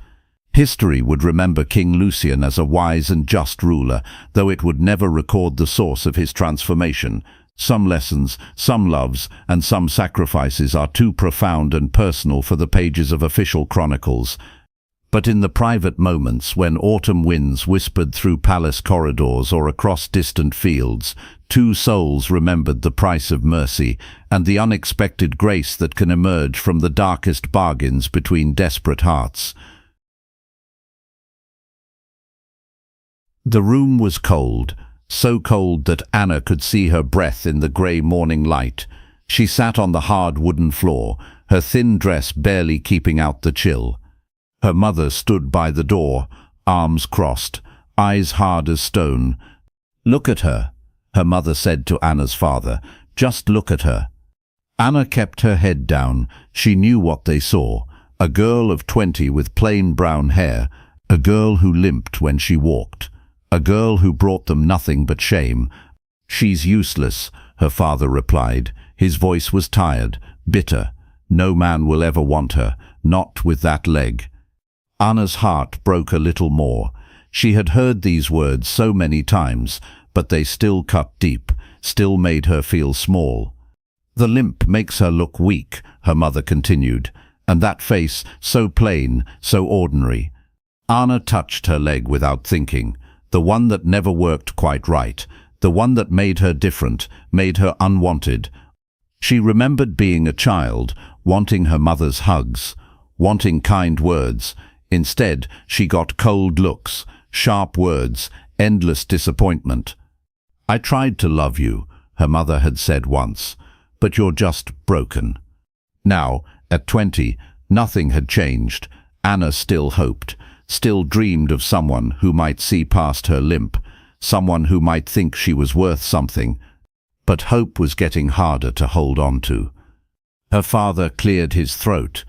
History would remember King Lucian as a wise and just ruler, though it would never record the source of his transformation. Some lessons, some loves, and some sacrifices are too profound and personal for the pages of official chronicles. But in the private moments when autumn winds whispered through palace corridors or across distant fields, two souls remembered the price of mercy and the unexpected grace that can emerge from the darkest bargains between desperate hearts. The room was cold, so cold that Anna could see her breath in the grey morning light. She sat on the hard wooden floor, her thin dress barely keeping out the chill. Her mother stood by the door, arms crossed, eyes hard as stone. "Look at her," her mother said to Anna's father. "Just look at her." Anna kept her head down. She knew what they saw. A girl of 20 with plain brown hair, a girl who limped when she walked. A girl who brought them nothing but shame. "She's useless," her father replied. His voice was tired, bitter. "No man will ever want her, not with that leg." Anna's heart broke a little more. She had heard these words so many times, but they still cut deep, still made her feel small. "The limp makes her look weak," her mother continued, "and that face, so plain, so ordinary." Anna touched her leg without thinking. The one that never worked quite right, the one that made her different, made her unwanted. She remembered being a child, wanting her mother's hugs, wanting kind words. Instead, she got cold looks, sharp words, endless disappointment. "I tried to love you," her mother had said once, "but you're just broken." Now, at 20, nothing had changed. Anna still hoped, still dreamed of someone who might see past her limp, someone who might think she was worth something. But hope was getting harder to hold on to. Her father cleared his throat.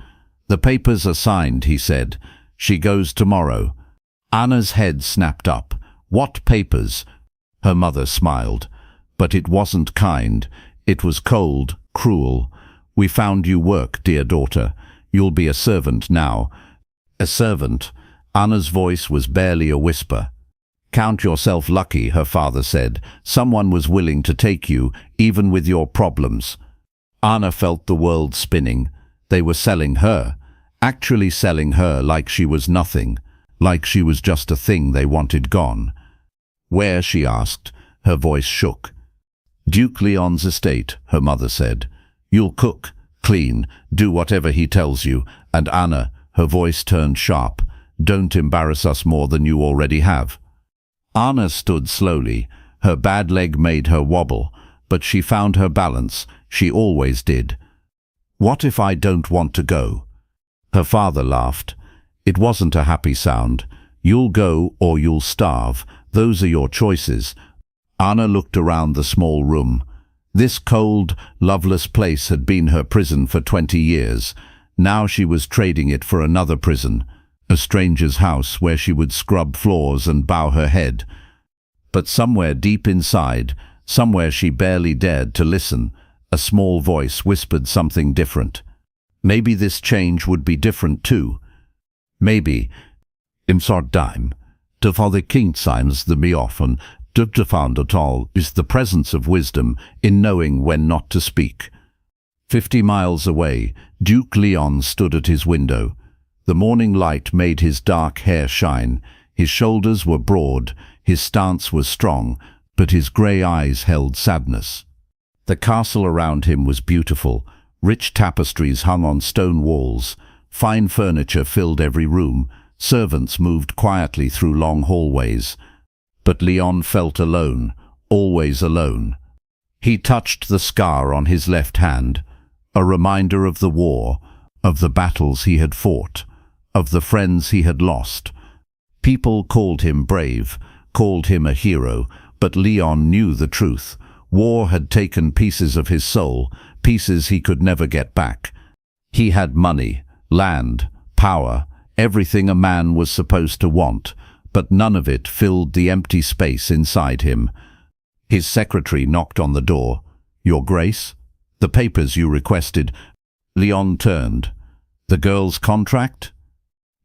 "The papers are signed," he said. "She goes tomorrow." Anna's head snapped up. "What papers?" Her mother smiled. "But it wasn't kind. It was cold, cruel. We found you work, dear daughter. You'll be a servant now." "A servant?" Anna's voice was barely a whisper. "Count yourself lucky," her father said. "Someone was willing to take you, even with your problems." Anna felt the world spinning. They were selling her. actually selling her like she was nothing, like she was just a thing they wanted gone. "Where?" she asked. Her voice shook. "Duke Leon's estate," her mother said. "You'll cook, clean, do whatever he tells you, and Anna," her voice turned sharp, "don't embarrass us more than you already have." Anna stood slowly. Her bad leg made her wobble, but she found her balance. She always did. "What if I don't want to go?" Her father laughed. It wasn't a happy sound. "You'll go or you'll starve. Those are your choices." Anna looked around the small room. This cold, loveless place had been her prison for 20 years. Now she was trading it for another prison, a stranger's house where she would scrub floors and bow her head. But somewhere deep inside, somewhere she barely dared to listen, a small voice whispered something different. Maybe this change would be different too. Maybe. "Im sort time, to for the kingsimes the me often, to found at all is the presence of wisdom in knowing when not to speak." 50 miles away, Duke Leon stood at his window. The morning light made his dark hair shine. His shoulders were broad, his stance was strong, but his grey eyes held sadness. The castle around him was beautiful. Rich tapestries hung on stone walls. Fine furniture filled every room. Servants moved quietly through long hallways. But Leon felt alone, always alone. He touched the scar on his left hand, a reminder of the war, of the battles he had fought, of the friends he had lost. People called him brave, called him a hero, but Leon knew the truth. War had taken pieces of his soul, pieces he could never get back. He had money, land, power, everything a man was supposed to want, but none of it filled the empty space inside him. His secretary knocked on the door. "Your Grace? The papers you requested." Leon turned. "The girl's contract?"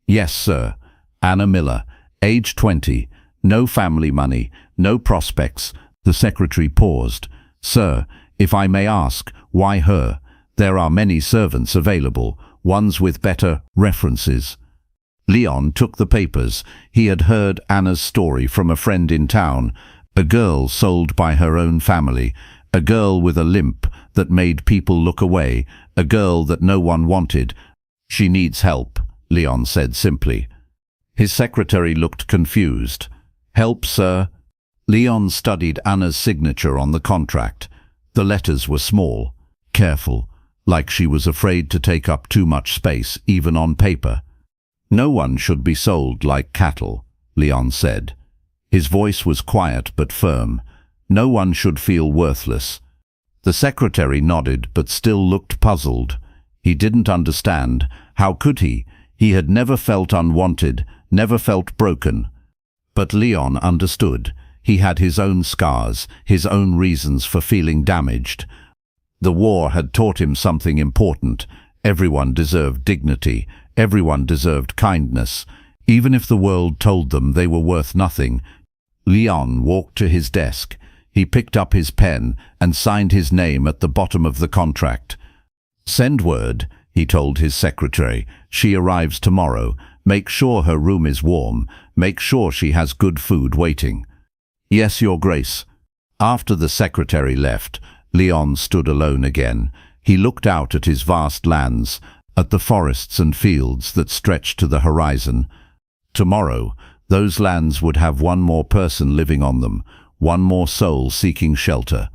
"Yes, sir. Anna Miller, age 20, no family money, no prospects." The secretary paused. "Sir, if I may ask, why her? There are many servants available, ones with better references." Leon took the papers. He had heard Anna's story from a friend in town, a girl sold by her own family, a girl with a limp that made people look away, a girl that no one wanted. "She needs help," Leon said simply. His secretary looked confused. "Help, sir?" Leon studied Anna's signature on the contract. The letters were small, careful, like she was afraid to take up too much space, even on paper. "No one should be sold like cattle," Leon said. His voice was quiet but firm. "No one should feel worthless." The secretary nodded but still looked puzzled. He didn't understand. How could he? He had never felt unwanted, never felt broken. But Leon understood. He had his own scars, his own reasons for feeling damaged. The war had taught him something important. Everyone deserved dignity. Everyone deserved kindness, even if the world told them they were worth nothing. Leon walked to his desk. He picked up his pen and signed his name at the bottom of the contract. "Send word," he told his secretary. "She arrives tomorrow. Make sure her room is warm. Make sure she has good food waiting." "Yes, Your Grace." After the secretary left, Leon stood alone again. He looked out at his vast lands, at the forests and fields that stretched to the horizon. Tomorrow, those lands would have one more person living on them, one more soul seeking shelter.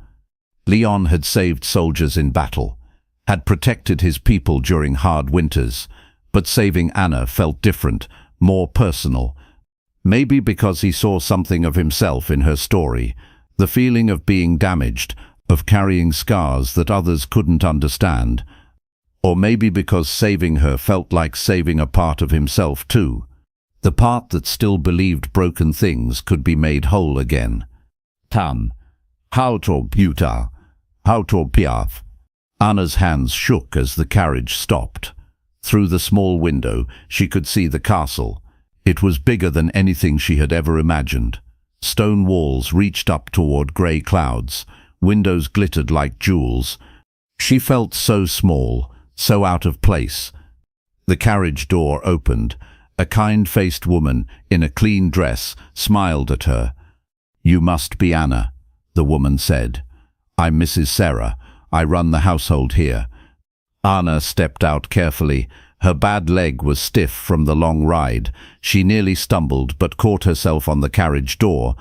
Leon had saved soldiers in battle, had protected his people during hard winters, but saving Anna felt different, more personal. Maybe because he saw something of himself in her story, the feeling of being damaged, of carrying scars that others couldn't understand. Or maybe because saving her felt like saving a part of himself too, the part that still believed broken things could be made whole again. "Tam, how to Buta, how to Piaf." Anna's hands shook as the carriage stopped. Through the small window, she could see the castle. It was bigger than anything she had ever imagined. Stone walls reached up toward grey clouds. Windows glittered like jewels. She felt so small, so out of place. The carriage door opened. A kind-faced woman in a clean dress smiled at her. "You must be Anna," the woman said. "I'm Mrs. Sarah. I run the household here." Anna stepped out carefully. Her bad leg was stiff from the long ride. She nearly stumbled but caught herself on the carriage door.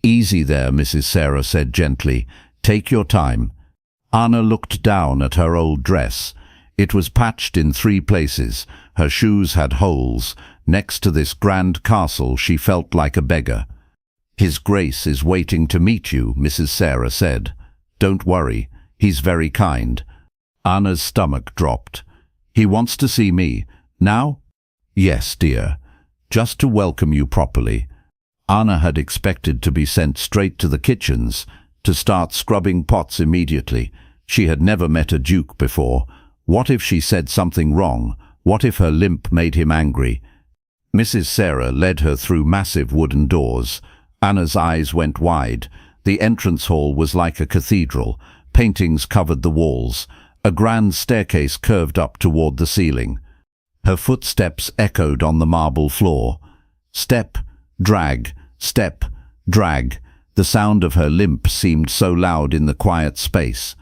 "Easy there," Mrs. Sarah said gently. "Take your time." Anna looked down at her old dress. It was patched in 3 places. Her shoes had holes. Next to this grand castle she felt like a beggar. "His Grace is waiting to meet you," Mrs. Sarah said. "Don't worry, he's very kind." Anna's stomach dropped. "He wants to see me. Now?" "Yes, dear. Just to welcome you properly." Anna had expected to be sent straight to the kitchens, to start scrubbing pots immediately. She had never met a duke before. What if she said something wrong? What if her limp made him angry? Mrs. Sarah led her through massive wooden doors. Anna's eyes went wide. The entrance hall was like a cathedral. Paintings covered the walls. A grand staircase curved up toward the ceiling. Her footsteps echoed on the marble floor. Step, drag, step, drag. The sound of her limp seemed so loud in the quiet space.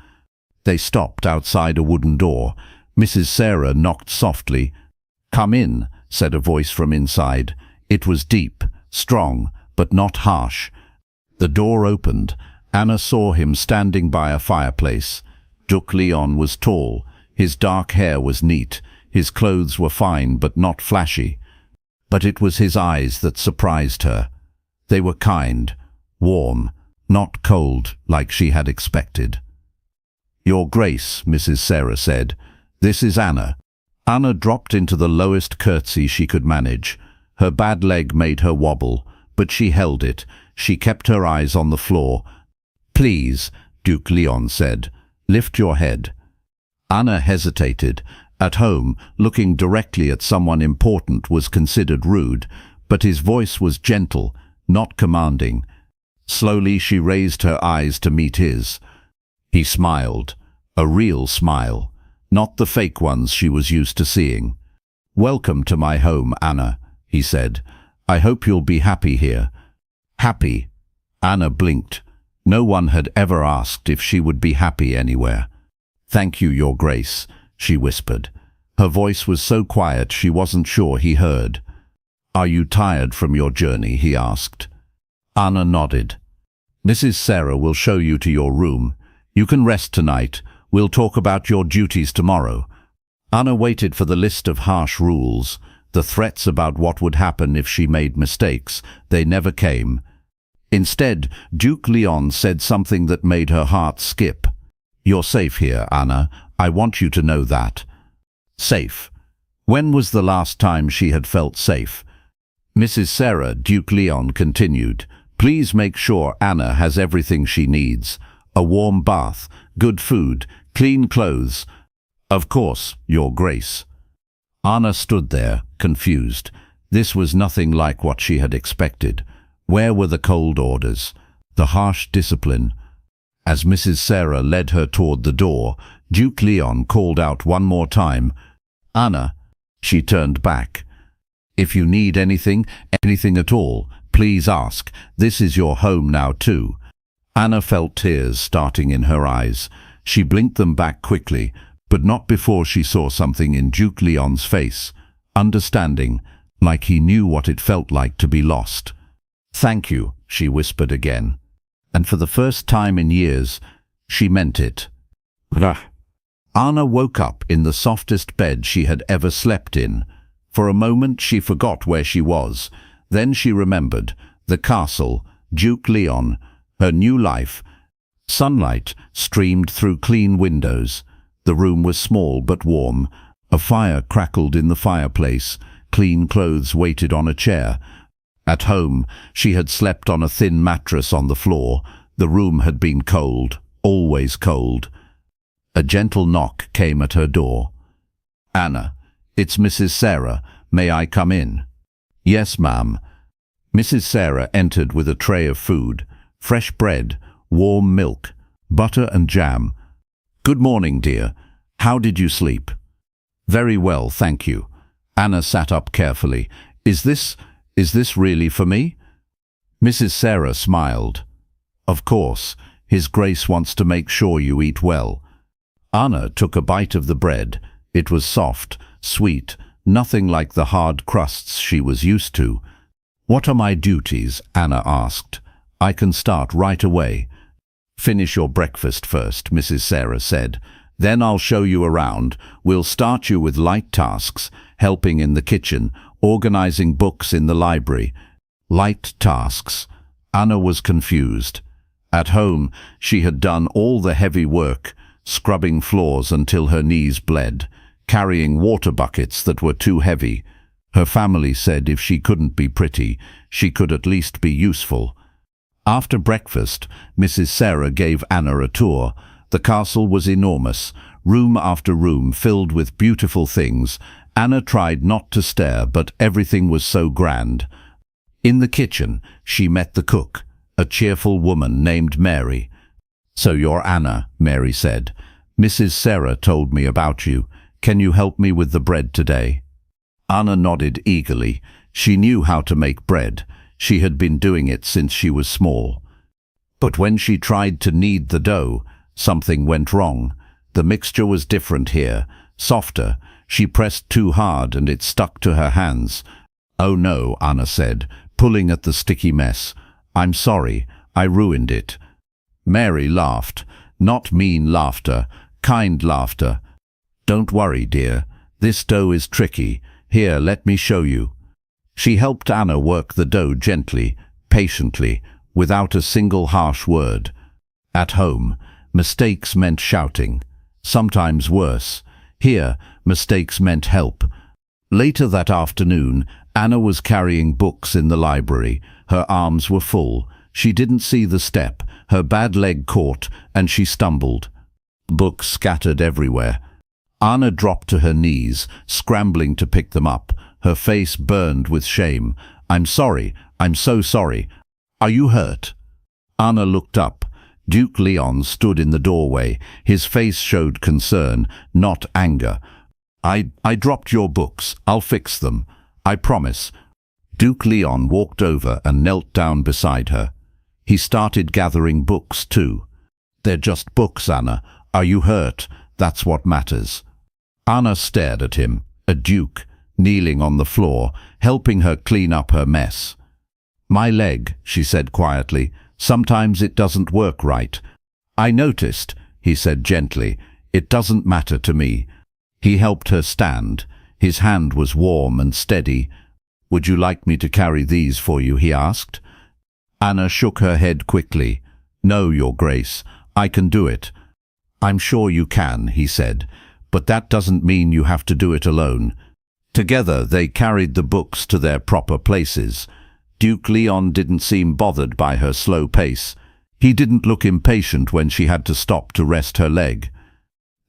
They stopped outside a wooden door. Mrs. Sarah knocked softly. "Come in," said a voice from inside. It was deep, strong, but not harsh. The door opened. Anna saw him standing by a fireplace. Duke Leon was tall. His dark hair was neat. His clothes were fine but not flashy. But it was his eyes that surprised her. They were kind, warm, not cold like she had expected. "Your Grace," Mrs. Sarah said, "this is Anna." Anna dropped into the lowest curtsy she could manage. Her bad leg made her wobble, but she held it. She kept her eyes on the floor. "Please," Duke Leon said, "lift your head." Anna hesitated. At home, looking directly at someone important was considered rude, but his voice was gentle, not commanding. Slowly she raised her eyes to meet his. He smiled, a real smile, not the fake ones she was used to seeing. "Welcome to my home, Anna," he said. "I hope you'll be happy here." Happy? Anna blinked. No one had ever asked if she would be happy anywhere. "Thank you, Your Grace," she whispered. Her voice was so quiet she wasn't sure he heard. "Are you tired from your journey?" he asked. Anna nodded. "Mrs. Sarah will show you to your room. You can rest tonight. We'll talk about your duties tomorrow." Anna waited for the list of harsh rules, the threats about what would happen if she made mistakes. They never came. Instead, Duke Leon said something that made her heart skip. "You're safe here, Anna. I want you to know that." Safe. When was the last time she had felt safe? "Mrs. Sarah," Duke Leon continued, "please make sure Anna has everything she needs. A warm bath, good food, clean clothes." "Of course, Your Grace." Anna stood there, confused. This was nothing like what she had expected. Where were the cold orders, the harsh discipline? As Mrs. Sarah led her toward the door, Duke Leon called out one more time, "Anna." She turned back. "If you need anything at all, please ask. This is your home now too." Anna felt tears starting in her eyes. She blinked them back quickly, but not before she saw something in Duke Leon's face. Understanding, like he knew what it felt like to be lost. "Thank you," she whispered again. And for the first time in years, she meant it. Anna woke up in the softest bed she had ever slept in. For a moment she forgot where she was. Then she remembered. The castle, Duke Leon, her new life. Sunlight streamed through clean windows. The room was small but warm. A fire crackled in the fireplace. Clean clothes waited on a chair. At home, she had slept on a thin mattress on the floor. The room had been cold, always cold. A gentle knock came at her door. "Anna, it's Mrs. Sarah. May I come in?" "Yes, ma'am." Mrs. Sarah entered with a tray of food, fresh bread, warm milk, butter and jam. "Good morning, dear. How did you sleep?" Very well, thank you. Anna sat up carefully. Is this really for me? Mrs. Sarah smiled. Of course, His Grace wants to make sure you eat well. Anna took a bite of the bread. It was soft, sweet, nothing like the hard crusts she was used to. What are my duties? Anna asked. I can start right away. Finish your breakfast first, Mrs. Sarah said. Then I'll show you around. We'll start you with light tasks, helping in the kitchen, organizing books in the library. Light tasks. Anna was confused. At home, she had done all the heavy work, scrubbing floors until her knees bled, carrying water buckets that were too heavy. Her family said if she couldn't be pretty, she could at least be useful. After breakfast, Mrs. Sarah gave Anna a tour. The castle was enormous, room after room filled with beautiful things. Anna tried not to stare, but everything was so grand. In the kitchen, she met the cook, a cheerful woman named Mary. So you're Anna, Mary said. Mrs. Sarah told me about you. Can you help me with the bread today? Anna nodded eagerly. She knew how to make bread. She had been doing it since she was small. But when she tried to knead the dough, something went wrong. The mixture was different here, softer. She pressed too hard and it stuck to her hands. Oh no, Anna said, pulling at the sticky mess. I'm sorry, I ruined it. Mary laughed. Not mean laughter, kind laughter. Don't worry, dear. This dough is tricky. Here, let me show you. She helped Anna work the dough gently, patiently, without a single harsh word. At home, mistakes meant shouting, sometimes worse. Here, mistakes meant help. Later that afternoon, Anna was carrying books in the library. Her arms were full. She didn't see the step. Her bad leg caught, and she stumbled. Books scattered everywhere. Anna dropped to her knees, scrambling to pick them up. Her face burned with shame. I'm sorry. I'm so sorry. Are you hurt? Anna looked up. Duke Leon stood in the doorway. His face showed concern, not anger. I dropped your books. I'll fix them. I promise. Duke Leon walked over and knelt down beside her. He started gathering books too. They're just books, Anna. Are you hurt? That's what matters. Anna stared at him, a duke, kneeling on the floor, helping her clean up her mess. My leg, she said quietly. Sometimes it doesn't work right. I noticed, he said gently. It doesn't matter to me. He helped her stand. His hand was warm and steady. Would you like me to carry these for you? He asked. Anna shook her head quickly. No, Your Grace. I can do it. I'm sure you can, he said. But that doesn't mean you have to do it alone. Together they carried the books to their proper places. Duke Leon didn't seem bothered by her slow pace. He didn't look impatient when she had to stop to rest her leg.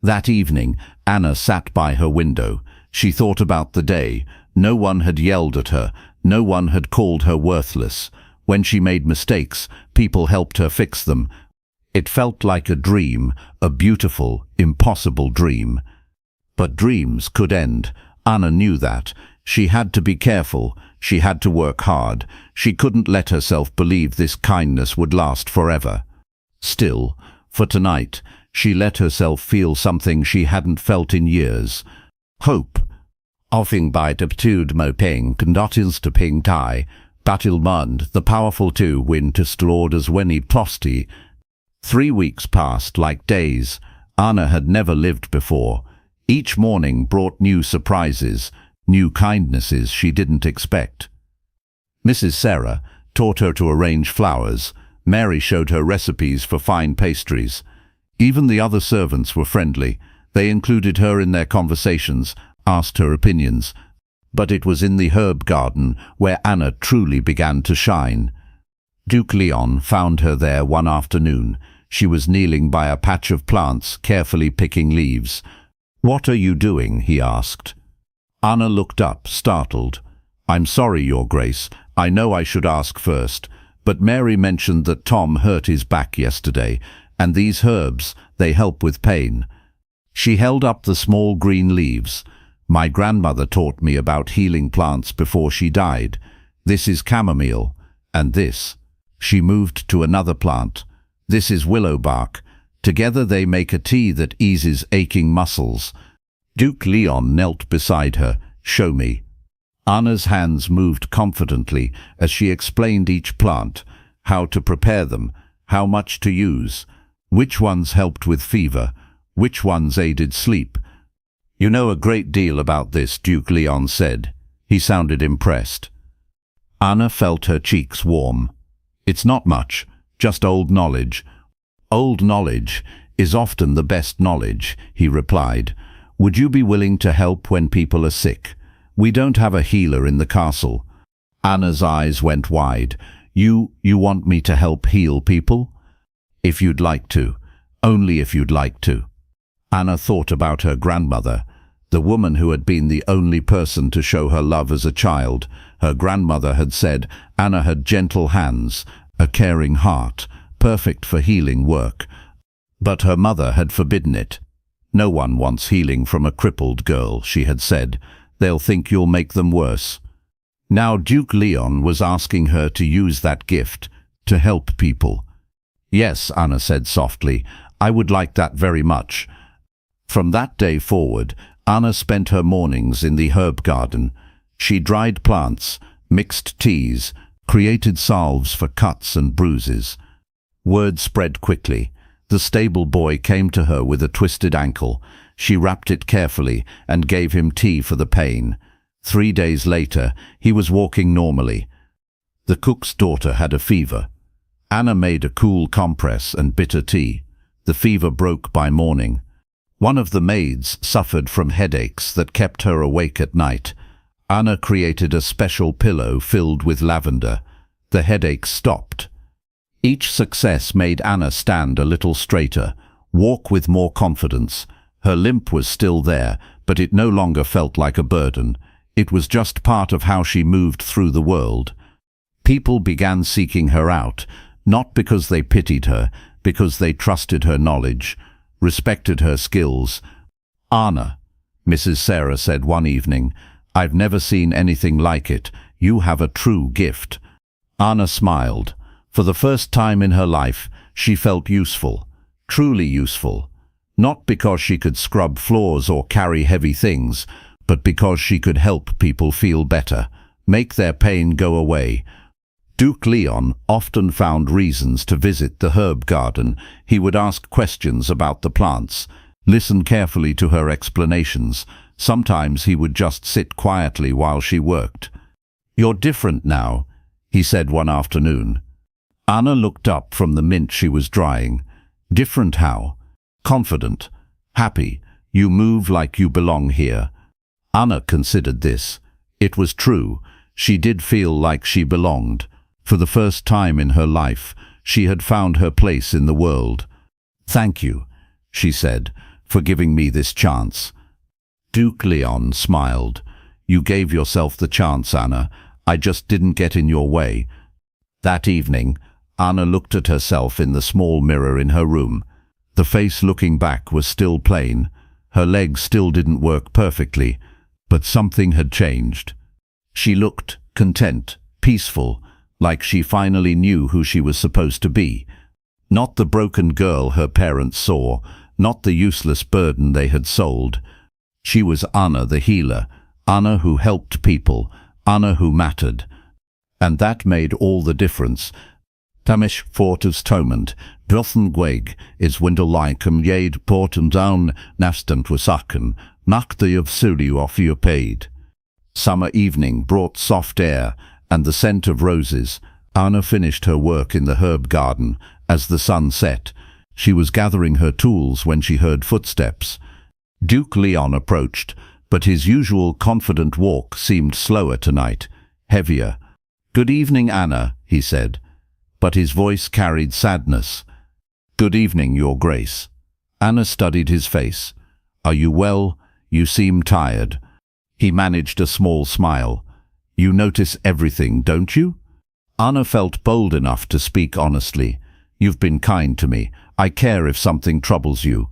That evening, Anna sat by her window. She thought about the day. No one had yelled at her. No one had called her worthless. When she made mistakes, people helped her fix them. It felt like a dream, a beautiful, impossible dream. But dreams could end. Anna knew that. She had to be careful. She had to work hard. She couldn't let herself believe this kindness would last forever. Still, for tonight, she let herself feel something she hadn't felt in years. Hope. Offing by Deptude Mopeng Condottils to Ping Tai, Batilmund, the powerful two win to Stlorders Weni Tosti. 3 weeks passed like days. Anna had never lived before. Each morning brought new surprises, new kindnesses she didn't expect. Mrs. Sarah taught her to arrange flowers. Mary showed her recipes for fine pastries. Even the other servants were friendly. They included her in their conversations, asked her opinions. But it was in the herb garden where Anna truly began to shine. Duke Leon found her there one afternoon. She was kneeling by a patch of plants, carefully picking leaves. "What are you doing?" he asked. Anna looked up, startled. "I'm sorry, Your Grace. I know I should ask first, but Mary mentioned that Tom hurt his back yesterday, and these herbs, they help with pain." She held up the small green leaves. My grandmother taught me about healing plants before she died. This is chamomile, and this. She moved to another plant. This is willow bark. Together they make a tea that eases aching muscles. Duke Leon knelt beside her. Show me. Anna's hands moved confidently as she explained each plant, how to prepare them, how much to use, which ones helped with fever, which ones aided sleep. You know a great deal about this, Duke Leon said. He sounded impressed. Anna felt her cheeks warm. It's not much, just old knowledge. Old knowledge is often the best knowledge, he replied. Would you be willing to help when people are sick? We don't have a healer in the castle. Anna's eyes went wide. You want me to help heal people? If you'd like to. Only if you'd like to. Anna thought about her grandmother, the woman who had been the only person to show her love as a child. Her grandmother had said Anna had gentle hands, a caring heart, perfect for healing work. But her mother had forbidden it. No one wants healing from a crippled girl, she had said. They'll think you'll make them worse. Now Duke Leon was asking her to use that gift, to help people. Yes, Anna said softly, I would like that very much. From that day forward, Anna spent her mornings in the herb garden. She dried plants, mixed teas, created salves for cuts and bruises. Word spread quickly. The stable boy came to her with a twisted ankle. She wrapped it carefully and gave him tea for the pain. 3 days later, he was walking normally. The cook's daughter had a fever. Anna made a cool compress and bitter tea. The fever broke by morning. One of the maids suffered from headaches that kept her awake at night. Anna created a special pillow filled with lavender. The headaches stopped. Each success made Anna stand a little straighter, walk with more confidence. Her limp was still there, but it no longer felt like a burden. It was just part of how she moved through the world. People began seeking her out, not because they pitied her, because they trusted her knowledge, respected her skills. Anna, Mrs. Sarah said one evening, I've never seen anything like it. You have a true gift. Anna smiled. For the first time in her life, she felt useful, truly useful. Not because she could scrub floors or carry heavy things, but because she could help people feel better, make their pain go away. Duke Leon often found reasons to visit the herb garden. He would ask questions about the plants, listen carefully to her explanations. Sometimes he would just sit quietly while she worked. You're different now, he said one afternoon. Anna looked up from the mint she was drying. Different how? Confident, happy. You move like you belong here. Anna considered this. It was true. She did feel like she belonged. For the first time in her life, she had found her place in the world. Thank you, she said, for giving me this chance. Duke Leon smiled. You gave yourself the chance, Anna. I just didn't get in your way. That evening, Anna looked at herself in the small mirror in her room. The face looking back was still plain. Her legs still didn't work perfectly, but something had changed. She looked content, peaceful, like she finally knew who she was supposed to be. Not the broken girl her parents saw, not the useless burden they had sold. She was Anna the healer, Anna who helped people, Anna who mattered. And that made all the difference. Tamish fortus tomend, Dothan Gweg is Windelaikum Yade Portum Down Nastant Wasakan, Nakti of Sulu off your paid. Summer evening brought soft air and the scent of roses. Anna finished her work in the herb garden. As the sun set, she was gathering her tools when she heard footsteps. Duke Leon approached, but his usual confident walk seemed slower tonight, heavier. Good evening, Anna, he said, but his voice carried sadness. Good evening, Your Grace. Anna studied his face. Are you well? You seem tired. He managed a small smile. You notice everything, don't you? Anna felt bold enough to speak honestly. You've been kind to me. I care if something troubles you.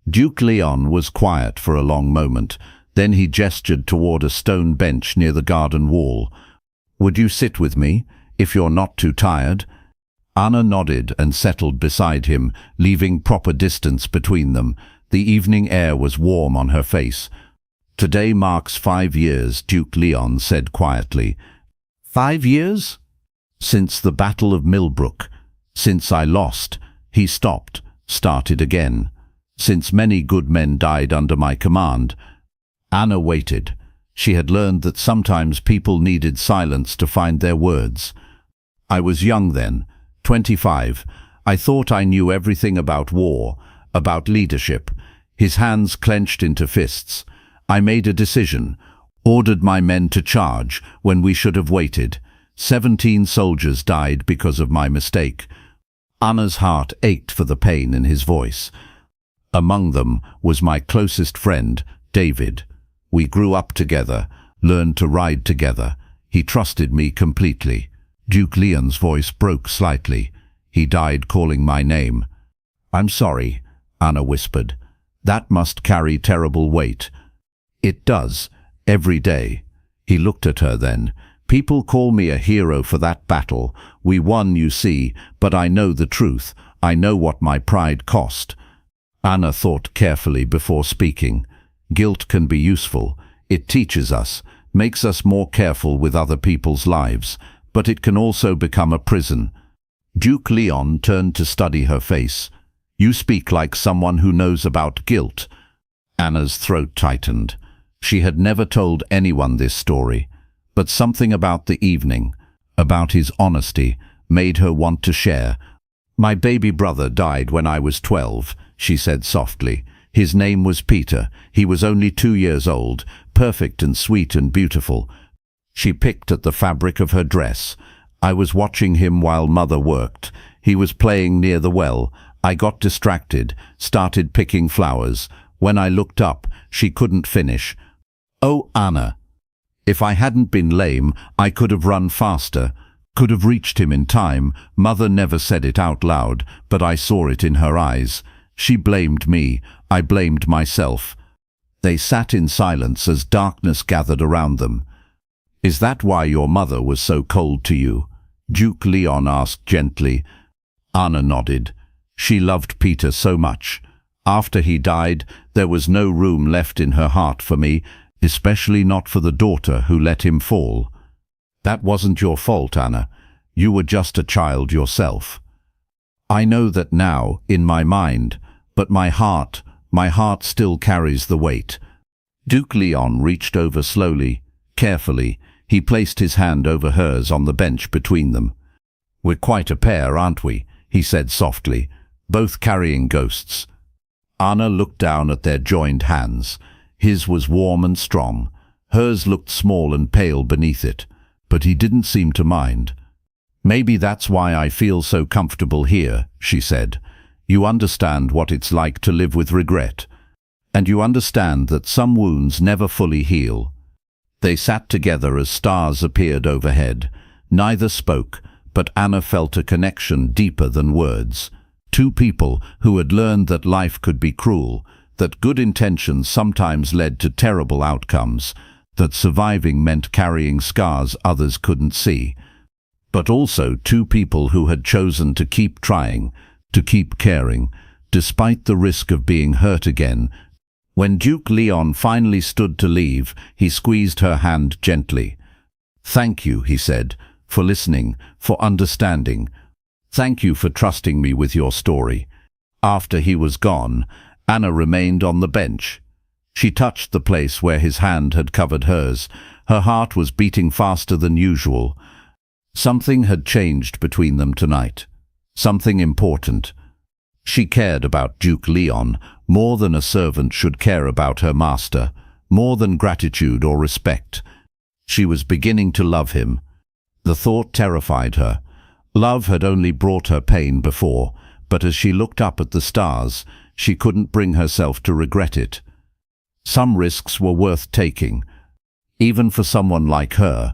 Duke Leon was quiet for a long moment. Then he gestured toward a stone bench near the garden wall. "Would you sit with me, if you're not too tired?" Anna nodded and settled beside him, leaving proper distance between them. The evening air was warm on her face. "Today marks 5 years," Duke Leon said quietly. "5 years?" "Since the Battle of Millbrook. Since I lost." He stopped, started again. "Since many good men died under my command." Anna waited. She had learned that sometimes people needed silence to find their words. "I was young then, 25. I thought I knew everything about war, about leadership." His hands clenched into fists. "I made a decision, ordered my men to charge when we should have waited. 17 soldiers died because of my mistake." Anna's heart ached for the pain in his voice. "Among them was my closest friend, David. We grew up together, learned to ride together. He trusted me completely." Duke Leon's voice broke slightly. "He died calling my name." "I'm sorry," Anna whispered. "That must carry terrible weight." "It does, every day." He looked at her then. "People call me a hero for that battle. We won, you see, but I know the truth. I know what my pride cost." Anna thought carefully before speaking. Guilt can be useful. It teaches us, makes us more careful with other people's lives, but it can also become a prison. Duke Leon turned to study her face. "You speak like someone who knows about guilt." Anna's throat tightened. She had never told anyone this story, but something about the evening, about his honesty, made her want to share. "My baby brother died when I was 12, she said softly. "His name was Peter. He was only 2 years old, perfect and sweet and beautiful." She picked at the fabric of her dress. "I was watching him while Mother worked. He was playing near the well. I got distracted, started picking flowers. When I looked up, she couldn't finish." "Oh, Anna. If I hadn't been lame, I could have run faster, could have reached him in time." Mother never said it out loud, but I saw it in her eyes. She blamed me. I blamed myself. They sat in silence as darkness gathered around them. "Is that why your mother was so cold to you?" Duke Leon asked gently. Anna nodded. She loved Peter so much. After he died, there was no room left in her heart for me, especially not for the daughter who let him fall. "That wasn't your fault, Anna. You were just a child yourself." "I know that now, in my mind, but my heart still carries the weight." Duke Leon reached over slowly, carefully. He placed his hand over hers on the bench between them. "We're quite a pair, aren't we?" he said softly, "both carrying ghosts." Anna looked down at their joined hands. His was warm and strong. Hers looked small and pale beneath it, but he didn't seem to mind. "Maybe that's why I feel so comfortable here," she said. "You understand what it's like to live with regret. And you understand that some wounds never fully heal." They sat together as stars appeared overhead. Neither spoke, but Anna felt a connection deeper than words. Two people who had learned that life could be cruel, that good intentions sometimes led to terrible outcomes, that surviving meant carrying scars others couldn't see. But also two people who had chosen to keep trying, to keep caring, despite the risk of being hurt again. When Duke Leon finally stood to leave, he squeezed her hand gently. "Thank you," he said, "for listening, for understanding. Thank you for trusting me with your story." After he was gone, Anna remained on the bench. She touched the place where his hand had covered hers. Her heart was beating faster than usual. Something had changed between them tonight. Something important. She cared about Duke Leon more than a servant should care about her master, more than gratitude or respect. She was beginning to love him. The thought terrified her. Love had only brought her pain before, but as she looked up at the stars, she couldn't bring herself to regret it. Some risks were worth taking, even for someone like her.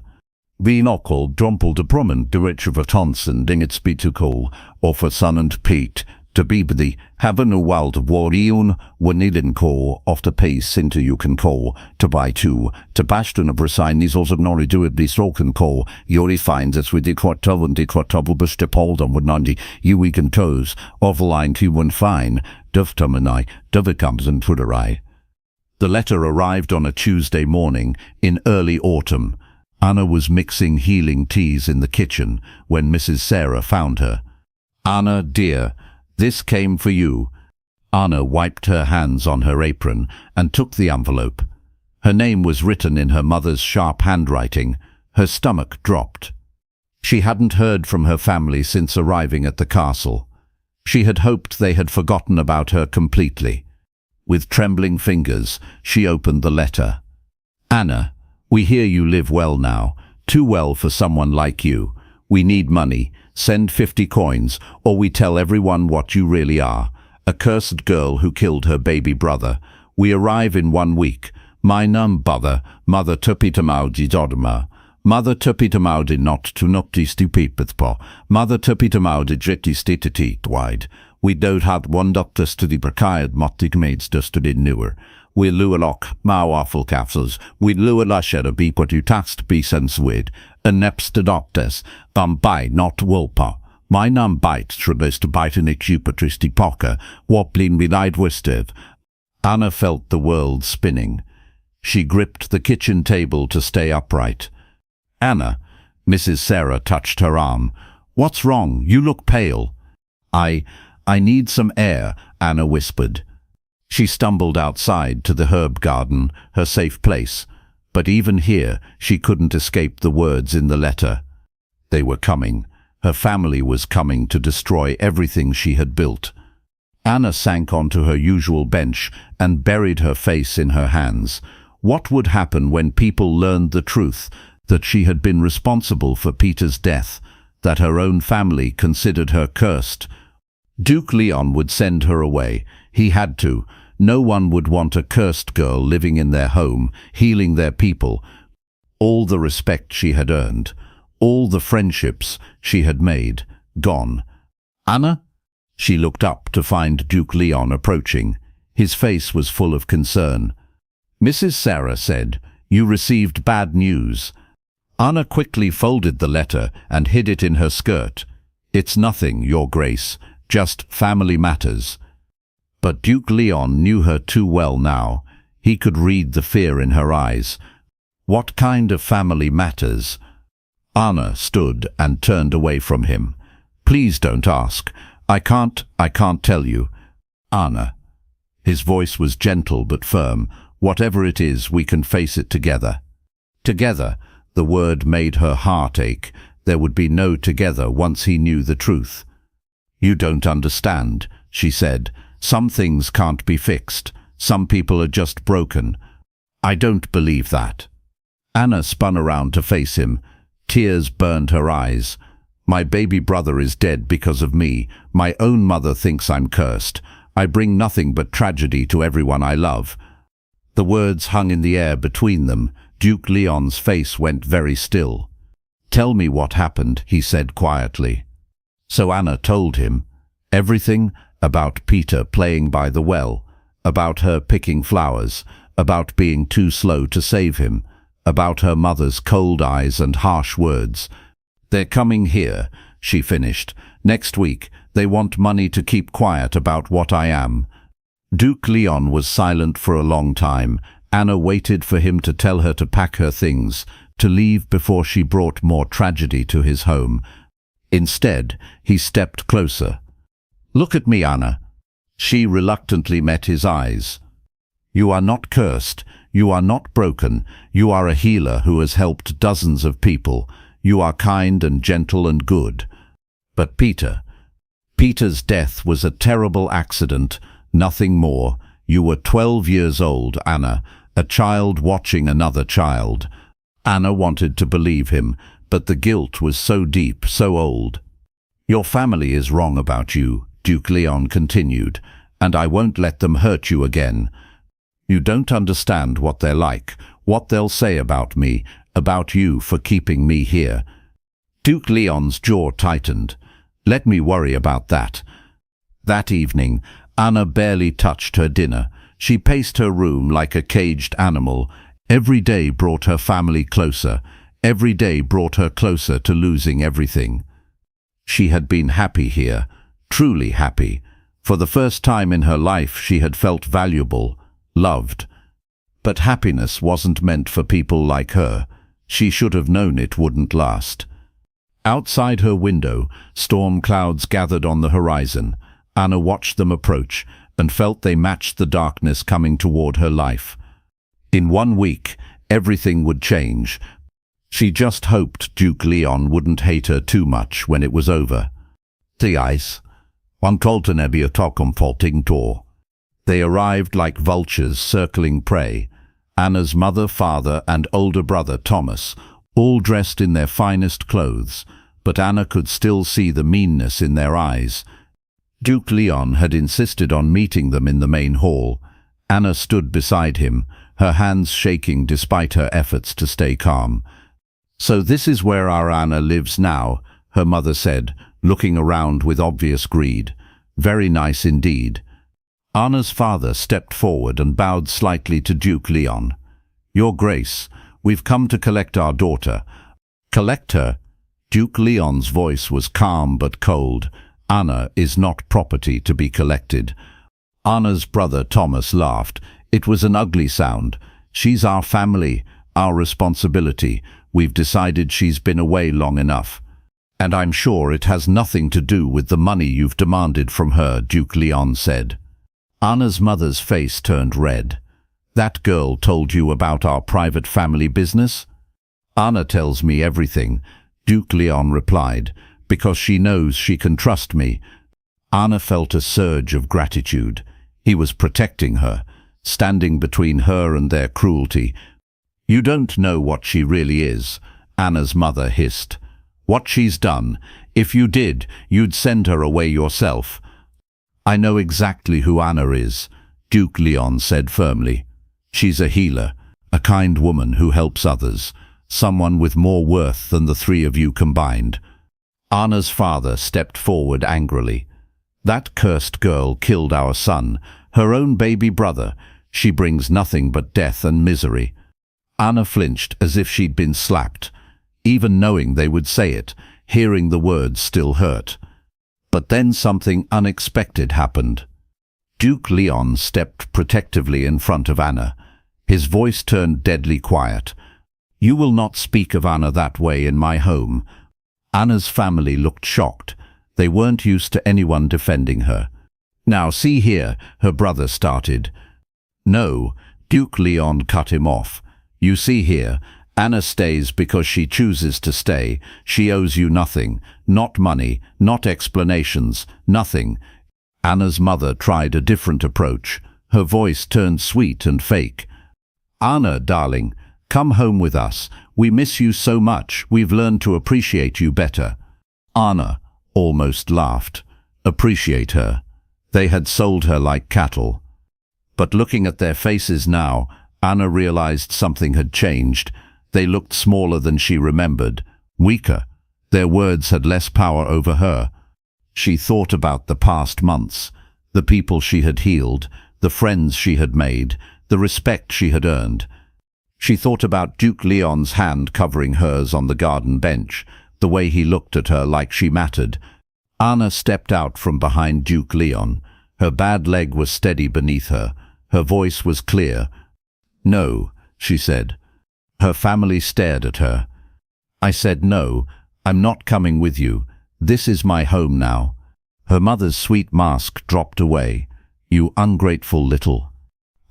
Vi nokkol drumpel de prommen de rich of a tonsen dingets betukol, or for Son and Pete, To be the heaven a world of warrion, waniden core of the pace into you can call, to buy two, to bastion of resign these also nori do it be stroken call, yori finds us with the quartov and the quartable bush to pold on with 90, you we can toes, of line to one fine, dovtum and I, comes and twitterai. The letter arrived on a Tuesday morning in early autumn. Anna was mixing healing teas in the kitchen when Mrs. Sarah found her. Anna, dear, this came for you. Anna wiped her hands on her apron and took the envelope. Her name was written in her mother's sharp handwriting. Her stomach dropped. She hadn't heard from her family since arriving at the castle. She had hoped they had forgotten about her completely. With trembling fingers, she opened the letter. Anna, we hear you live well now, too well for someone like you. We need money. Send 50 coins, or we tell everyone what you really are. A cursed girl who killed her baby brother. We arrive in 1 week. My bother, mother tupitamaudi dodma. Mother tupitamaudi not to nocti stupipithpo. Mother tupitamaudi jeti stititi wide. We don't have one doctors to the precared motig maids just to the newer. We lualok, mau awful capsules. We lualasher a beep what you taxed be sense with. A nepster doctors, by not wolpa. My bite should to bite in a cupatristi pocker, wobbling with idwistive. Anna felt the world spinning. She gripped the kitchen table to stay upright. Anna, Mrs. Sarah touched her arm. What's wrong? You look pale. I need some air, Anna whispered. She stumbled outside to the herb garden, her safe place. But even here, she couldn't escape the words in the letter. They were coming. Her family was coming to destroy everything she had built. Anna sank onto her usual bench and buried her face in her hands. What would happen when people learned the truth, that she had been responsible for Peter's death, that her own family considered her cursed? Duke Leon would send her away. He had to. No one would want a cursed girl living in their home, healing their people. All the respect she had earned, all the friendships she had made, gone. Anna? She looked up to find Duke Leon approaching. His face was full of concern. Mrs. Sarah said, "You received bad news." Anna quickly folded the letter and hid it in her skirt. "It's nothing, Your Grace, just family matters." But Duke Leon knew her too well now. He could read the fear in her eyes. What kind of family matters? Anna stood and turned away from him. "Please don't ask. I can't tell you." "Anna." His voice was gentle but firm. "Whatever it is, we can face it together." Together, the word made her heart ache. There would be no together once he knew the truth. "You don't understand," she said. "Some things can't be fixed. Some people are just broken." "I don't believe that." Anna spun around to face him. Tears burned her eyes. "My baby brother is dead because of me. My own mother thinks I'm cursed. I bring nothing but tragedy to everyone I love." The words hung in the air between them. Duke Leon's face went very still. "Tell me what happened," he said quietly. So Anna told him everything about Peter playing by the well, about her picking flowers, about being too slow to save him, about her mother's cold eyes and harsh words. "They're coming here," she finished. "Next week. They want money to keep quiet about what I am." Duke Leon was silent for a long time. Anna waited for him to tell her to pack her things, to leave before she brought more tragedy to his home. Instead, he stepped closer. "Look at me, Anna." She reluctantly met his eyes. "You are not cursed. You are not broken. You are a healer who has helped dozens of people. You are kind and gentle and good. But Peter's death was a terrible accident, nothing more. You were 12 years old, Anna, a child watching another child." Anna wanted to believe him, but the guilt was so deep, so old. "Your family is wrong about you," Duke Leon continued, "and I won't let them hurt you again. You don't understand what they're like, what they'll say about me, about you for keeping me here." Duke Leon's jaw tightened. "Let me worry about that." That evening, Anna barely touched her dinner. She paced her room like a caged animal. Every day brought her family closer. Every day brought her closer to losing everything. She had been happy here, truly happy. For the first time in her life she had felt valuable, loved. But happiness wasn't meant for people like her. She should have known it wouldn't last. Outside her window, storm clouds gathered on the horizon. Anna watched them approach and felt they matched the darkness coming toward her life. In 1 week, everything would change. She just hoped Duke Leon wouldn't hate her too much when it was over. The ice. They arrived like vultures circling prey. Anna's mother, father, and older brother Thomas, all dressed in their finest clothes, but Anna could still see the meanness in their eyes. Duke Leon had insisted on meeting them in the main hall. Anna stood beside him, her hands shaking despite her efforts to stay calm. "So this is where our Anna lives now," her mother said, looking around with obvious greed. "Very nice indeed." Anna's father stepped forward and bowed slightly to Duke Leon. "Your Grace, we've come to collect our daughter." "Collect her?" Duke Leon's voice was calm but cold. "Anna is not property to be collected." Anna's brother Thomas laughed. It was an ugly sound. "She's our family, our responsibility. We've decided she's been away long enough. And I'm sure it has nothing to do with the money you've demanded from her," Duke Leon said. Anna's mother's face turned red. "That girl told you about our private family business?" "Anna tells me everything," Duke Leon replied, "because she knows she can trust me." Anna felt a surge of gratitude. He was protecting her, standing between her and their cruelty. "You don't know what she really is," Anna's mother hissed. "What she's done. If you did, you'd send her away yourself." "I know exactly who Anna is," Duke Leon said firmly. "She's a healer, a kind woman who helps others, someone with more worth than the three of you combined." Anna's father stepped forward angrily. "That cursed girl killed our son, her own baby brother. She brings nothing but death and misery." Anna flinched as if she'd been slapped. Even knowing they would say it, hearing the words still hurt. But then something unexpected happened. Duke Leon stepped protectively in front of Anna. His voice turned deadly quiet. "You will not speak of Anna that way in my home." Anna's family looked shocked. They weren't used to anyone defending her. "Now see here," her brother started. "No," Duke Leon cut him off. "You see here, Anna stays because she chooses to stay. She owes you nothing, not money, not explanations, nothing." Anna's mother tried a different approach. Her voice turned sweet and fake. "Anna, darling, come home with us. We miss you so much. We've learned to appreciate you better." Anna almost laughed. Appreciate her. They had sold her like cattle. But looking at their faces now, Anna realized something had changed. They looked smaller than she remembered, weaker. Their words had less power over her. She thought about the past months, the people she had healed, the friends she had made, the respect she had earned. She thought about Duke Leon's hand covering hers on the garden bench, the way he looked at her like she mattered. Anna stepped out from behind Duke Leon. Her bad leg was steady beneath her. Her voice was clear. "No," she said. Her family stared at her. "I said no, I'm not coming with you. This is my home now." Her mother's sweet mask dropped away. "You ungrateful little—"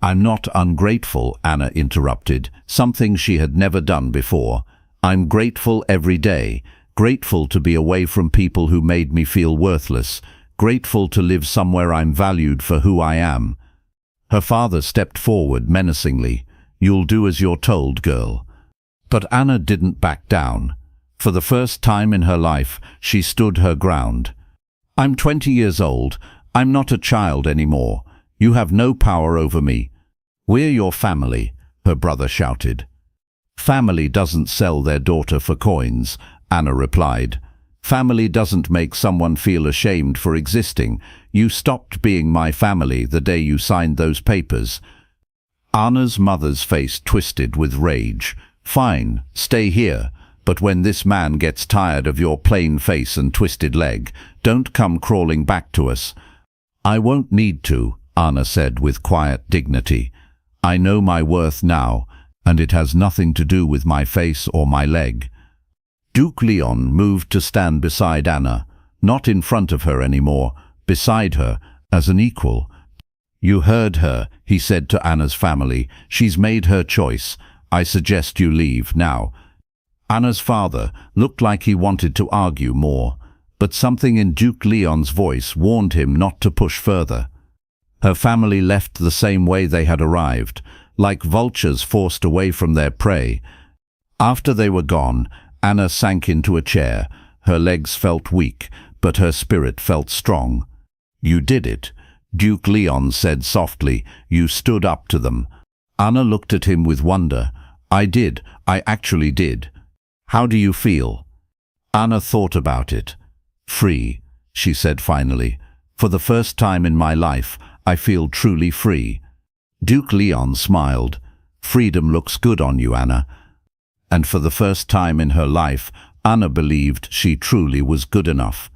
"I'm not ungrateful," Anna interrupted, something she had never done before. "I'm grateful every day, grateful to be away from people who made me feel worthless, grateful to live somewhere I'm valued for who I am." Her father stepped forward menacingly. "You'll do as you're told, girl." But Anna didn't back down. For the first time in her life, she stood her ground. "I'm 20 years old. I'm not a child anymore. You have no power over me." "We're your family," her brother shouted. "Family doesn't sell their daughter for coins," Anna replied. Family doesn't make someone feel ashamed for existing. You stopped being my family the day you signed those papers. Anna's mother's face twisted with rage. Fine, stay here. But when this man gets tired of your plain face and twisted leg, don't come crawling back to us. I won't need to, Anna said with quiet dignity. I know my worth now, and it has nothing to do with my face or my leg. Duke Leon moved to stand beside Anna, not in front of her anymore, beside her, as an equal. You heard her, he said to Anna's family. She's made her choice. I suggest you leave now. Anna's father looked like he wanted to argue more, but something in Duke Leon's voice warned him not to push further. Her family left the same way they had arrived, like vultures forced away from their prey. After they were gone, Anna sank into a chair. Her legs felt weak, but her spirit felt strong. You did it, Duke Leon said softly. You stood up to them. Anna looked at him with wonder. I did. I actually did. How do you feel? Anna thought about it. Free, she said finally. For the first time in my life, I feel truly free. Duke Leon smiled. Freedom looks good on you, Anna. And for the first time in her life, Anna believed she truly was good enough.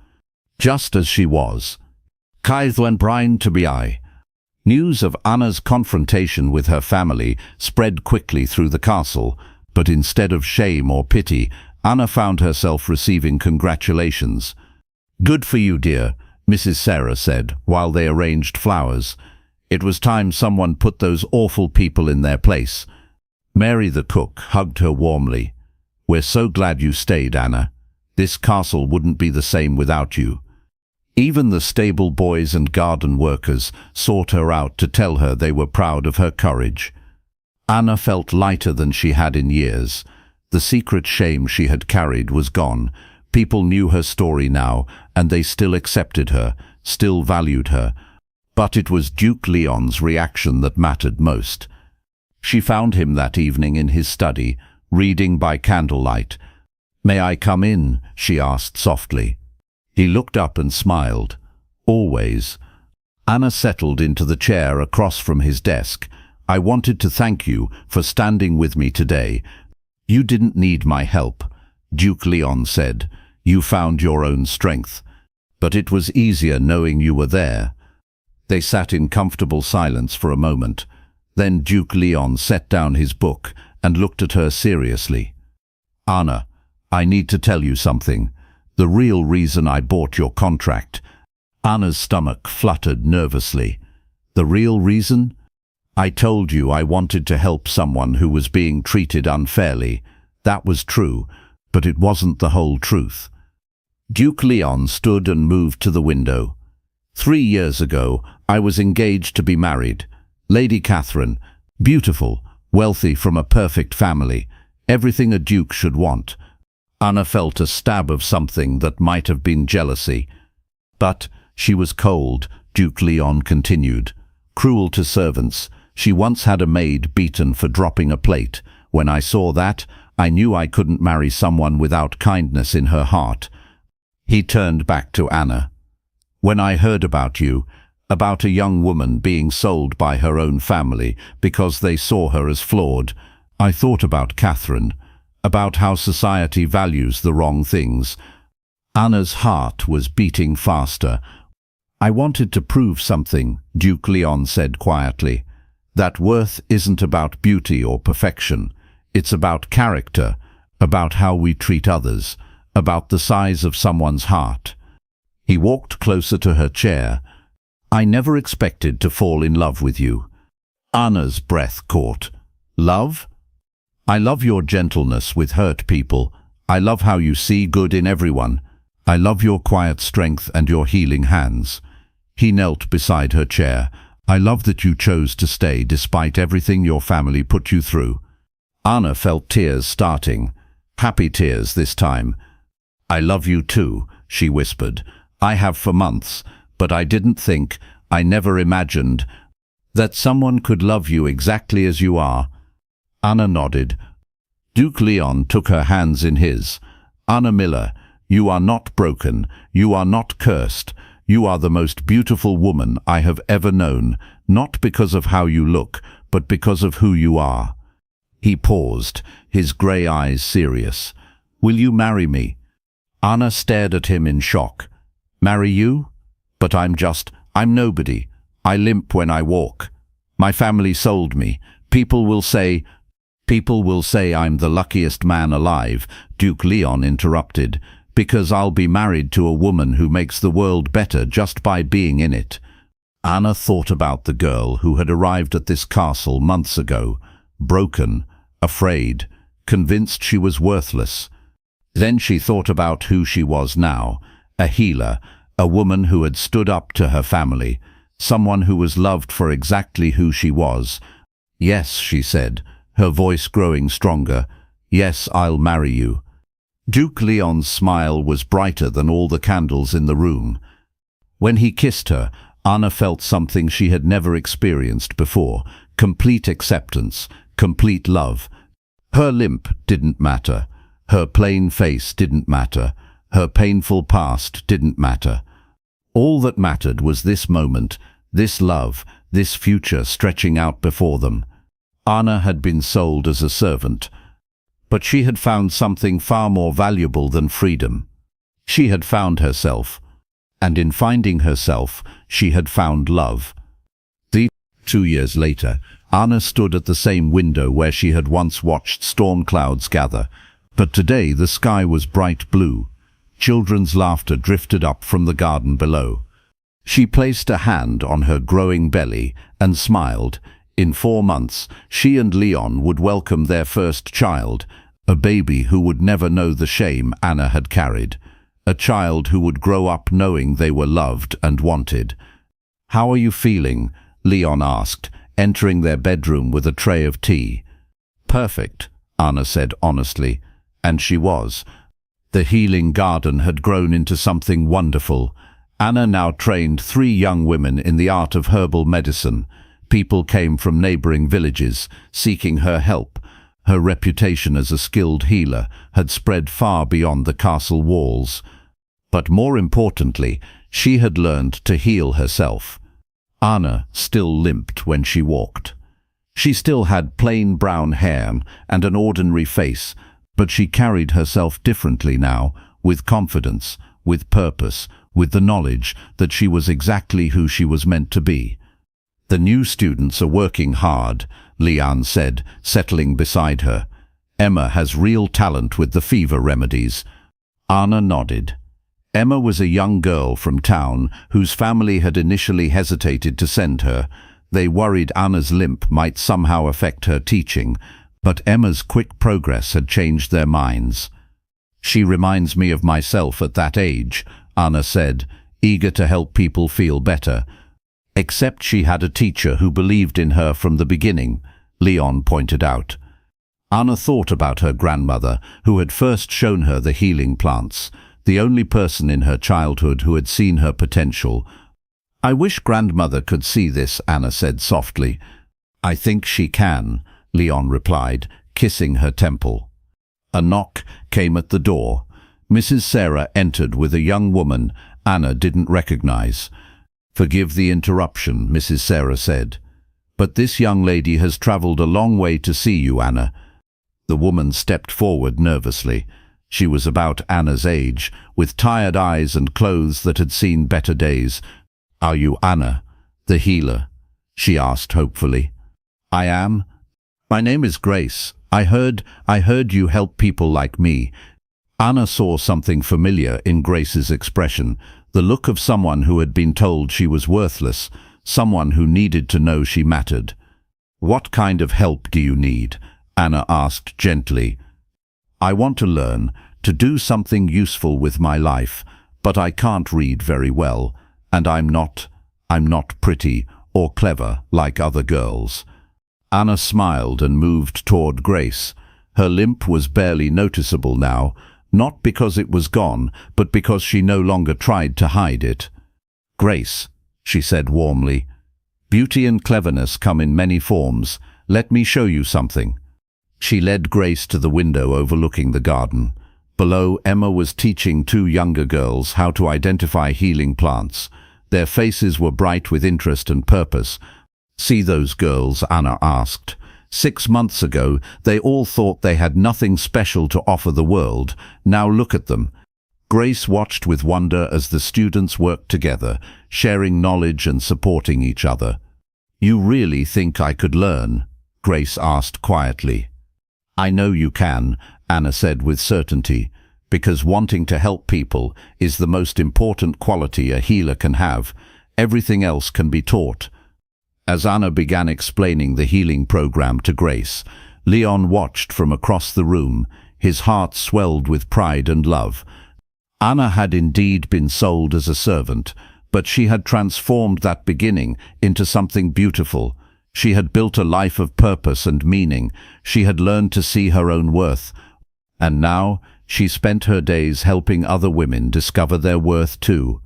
Just as she was. Caethwen Bryan to be I. News of Anna's confrontation with her family spread quickly through the castle, but instead of shame or pity, Anna found herself receiving congratulations. Good for you, dear, Mrs. Sarah said, while they arranged flowers. It was time someone put those awful people in their place. Mary the cook hugged her warmly. We're so glad you stayed, Anna. This castle wouldn't be the same without you. Even the stable boys and garden workers sought her out to tell her they were proud of her courage. Anna felt lighter than she had in years. The secret shame she had carried was gone. People knew her story now, and they still accepted her, still valued her. But it was Duke Leon's reaction that mattered most. She found him that evening in his study, reading by candlelight. May I come in? She asked softly. He looked up and smiled. Always. Anna settled into the chair across from his desk. I wanted to thank you for standing with me today. You didn't need my help, Duke Leon said. You found your own strength. But it was easier knowing you were there. They sat in comfortable silence for a moment. Then Duke Leon set down his book and looked at her seriously. Anna, I need to tell you something. The real reason I bought your contract. Anna's stomach fluttered nervously. The real reason? I told you I wanted to help someone who was being treated unfairly. That was true, but it wasn't the whole truth. Duke Leon stood and moved to the window. 3 years ago, I was engaged to be married. Lady Catherine, beautiful, wealthy from a perfect family, everything a duke should want. Anna felt a stab of something that might have been jealousy. But she was cold, Duke Leon continued. Cruel to servants. She once had a maid beaten for dropping a plate. When I saw that, I knew I couldn't marry someone without kindness in her heart. He turned back to Anna. When I heard about you, about a young woman being sold by her own family because they saw her as flawed, I thought about Catherine, about how society values the wrong things. Anna's heart was beating faster. I wanted to prove something, Duke Leon said quietly. That worth isn't about beauty or perfection. It's about character, about how we treat others, about the size of someone's heart. He walked closer to her chair. I never expected to fall in love with you. Anna's breath caught. Love? I love your gentleness with hurt people. I love how you see good in everyone. I love your quiet strength and your healing hands. He knelt beside her chair. I love that you chose to stay despite everything your family put you through. Anna felt tears starting. Happy tears this time. I love you too, she whispered. I have for months, but I didn't think, I never imagined, that someone could love you exactly as you are. Anna nodded. Duke Leon took her hands in his. Anna Miller, You are not broken. You are not cursed. You are the most beautiful woman I have ever known, not because of how you look, but because of who you are." He paused, his grey eyes serious. "Will you marry me?" Anna stared at him in shock. "Marry you? But I'm nobody. I limp when I walk. My family sold me. People will say I'm the luckiest man alive," Duke Leon interrupted, "because I'll be married to a woman who makes the world better just by being in it." Anna thought about the girl who had arrived at this castle months ago, broken, afraid, convinced she was worthless. Then she thought about who she was now, a healer, a woman who had stood up to her family, someone who was loved for exactly who she was. "Yes," she said, her voice growing stronger. "Yes, I'll marry you." Duke Leon's smile was brighter than all the candles in the room. When he kissed her, Anna felt something she had never experienced before: complete acceptance, complete love. Her limp didn't matter. Her plain face didn't matter. Her painful past didn't matter. All that mattered was this moment, this love, this future stretching out before them. Anna had been sold as a servant, but she had found something far more valuable than freedom. She had found herself, and in finding herself, she had found love. 2 years later, Anna stood at the same window where she had once watched storm clouds gather, but today the sky was bright blue. Children's laughter drifted up from the garden below. She placed a hand on her growing belly and smiled. In 4 months, she and Leon would welcome their first child, a baby who would never know the shame Anna had carried, a child who would grow up knowing they were loved and wanted. "How are you feeling?" Leon asked, entering their bedroom with a tray of tea. "Perfect," Anna said honestly, and she was. The healing garden had grown into something wonderful. Anna now trained 3 young women in the art of herbal medicine. People came from neighboring villages, seeking her help. Her reputation as a skilled healer had spread far beyond the castle walls. But more importantly, she had learned to heal herself. Anna still limped when she walked. She still had plain brown hair and an ordinary face, but she carried herself differently now, with confidence, with purpose, with the knowledge that she was exactly who she was meant to be. "The new students are working hard," Leon said, settling beside her. "Emma has real talent with the fever remedies." Anna nodded. Emma was a young girl from town whose family had initially hesitated to send her. They worried Anna's limp might somehow affect her teaching, but Emma's quick progress had changed their minds. "She reminds me of myself at that age," Anna said, eager to help people feel better. "Except she had a teacher who believed in her from the beginning," Leon pointed out. Anna thought about her grandmother, who had first shown her the healing plants, the only person in her childhood who had seen her potential. "I wish grandmother could see this," Anna said softly. "I think she can," Leon replied, kissing her temple. A knock came at the door. Mrs. Sarah entered with a young woman Anna didn't recognize. "Forgive the interruption," Mrs. Sarah said, "but this young lady has traveled a long way to see you, Anna." The woman stepped forward nervously. She was about Anna's age, with tired eyes and clothes that had seen better days. "Are you Anna, the healer?" she asked hopefully. "I am. My name is Grace. I heard you help people like me." Anna saw something familiar in Grace's expression, the look of someone who had been told she was worthless, someone who needed to know she mattered. "What kind of help do you need?" Anna asked gently. "I want to learn, to do something useful with my life, but I can't read very well, and I'm not pretty or clever like other girls." Anna smiled and moved toward Grace. Her limp was barely noticeable now, not because it was gone, but because she no longer tried to hide it. "Grace," she said warmly, "beauty and cleverness come in many forms. Let me show you something." She led Grace to the window overlooking the garden. Below, Emma was teaching two younger girls how to identify healing plants. Their faces were bright with interest and purpose. "See those girls?" Anna asked. 6 months ago, they all thought they had nothing special to offer the world. Now look at them. Grace watched with wonder as the students worked together, sharing knowledge and supporting each other. "You really think I could learn?" Grace asked quietly. "I know you can," Anna said with certainty, "because wanting to help people is the most important quality a healer can have. Everything else can be taught." As Anna began explaining the healing program to Grace, Leon watched from across the room, his heart swelled with pride and love. Anna had indeed been sold as a servant, but she had transformed that beginning into something beautiful. She had built a life of purpose and meaning. She had learned to see her own worth. And now she spent her days helping other women discover their worth too.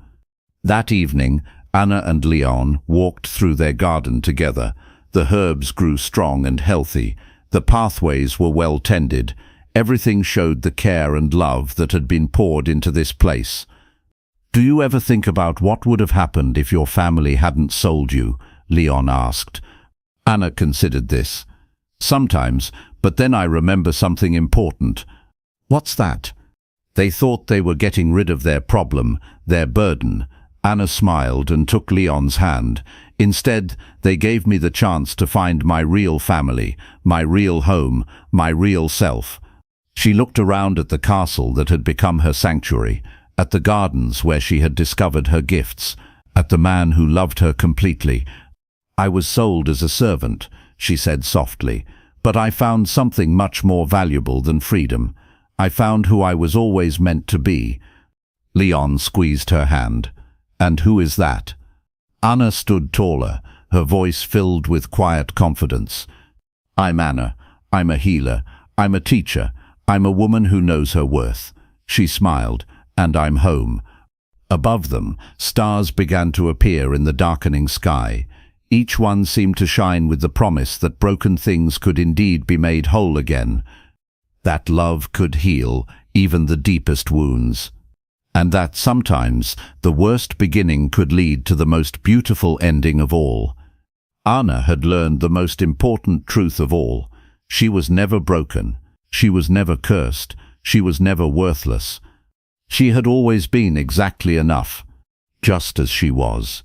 That evening, Anna and Leon walked through their garden together. The herbs grew strong and healthy. The pathways were well tended. Everything showed the care and love that had been poured into this place. "Do you ever think about what would have happened if your family hadn't sold you?" Leon asked. Anna considered this. "Sometimes, but then I remember something important." "What's that?" "They thought they were getting rid of their problem, their burden." Anna smiled and took Leon's hand. "Instead, they gave me the chance to find my real family, my real home, my real self." She looked around at the castle that had become her sanctuary, at the gardens where she had discovered her gifts, at the man who loved her completely. "I was sold as a servant," she said softly, "but I found something much more valuable than freedom. I found who I was always meant to be." Leon squeezed her hand. "And who is that?" Anna stood taller, her voice filled with quiet confidence. "I'm Anna. I'm a healer. I'm a teacher. I'm a woman who knows her worth." She smiled. "And I'm home." Above them, stars began to appear in the darkening sky. Each one seemed to shine with the promise that broken things could indeed be made whole again. That love could heal even the deepest wounds. And that sometimes the worst beginning could lead to the most beautiful ending of all. Anna had learned the most important truth of all. She was never broken. She was never cursed. She was never worthless. She had always been exactly enough, just as she was.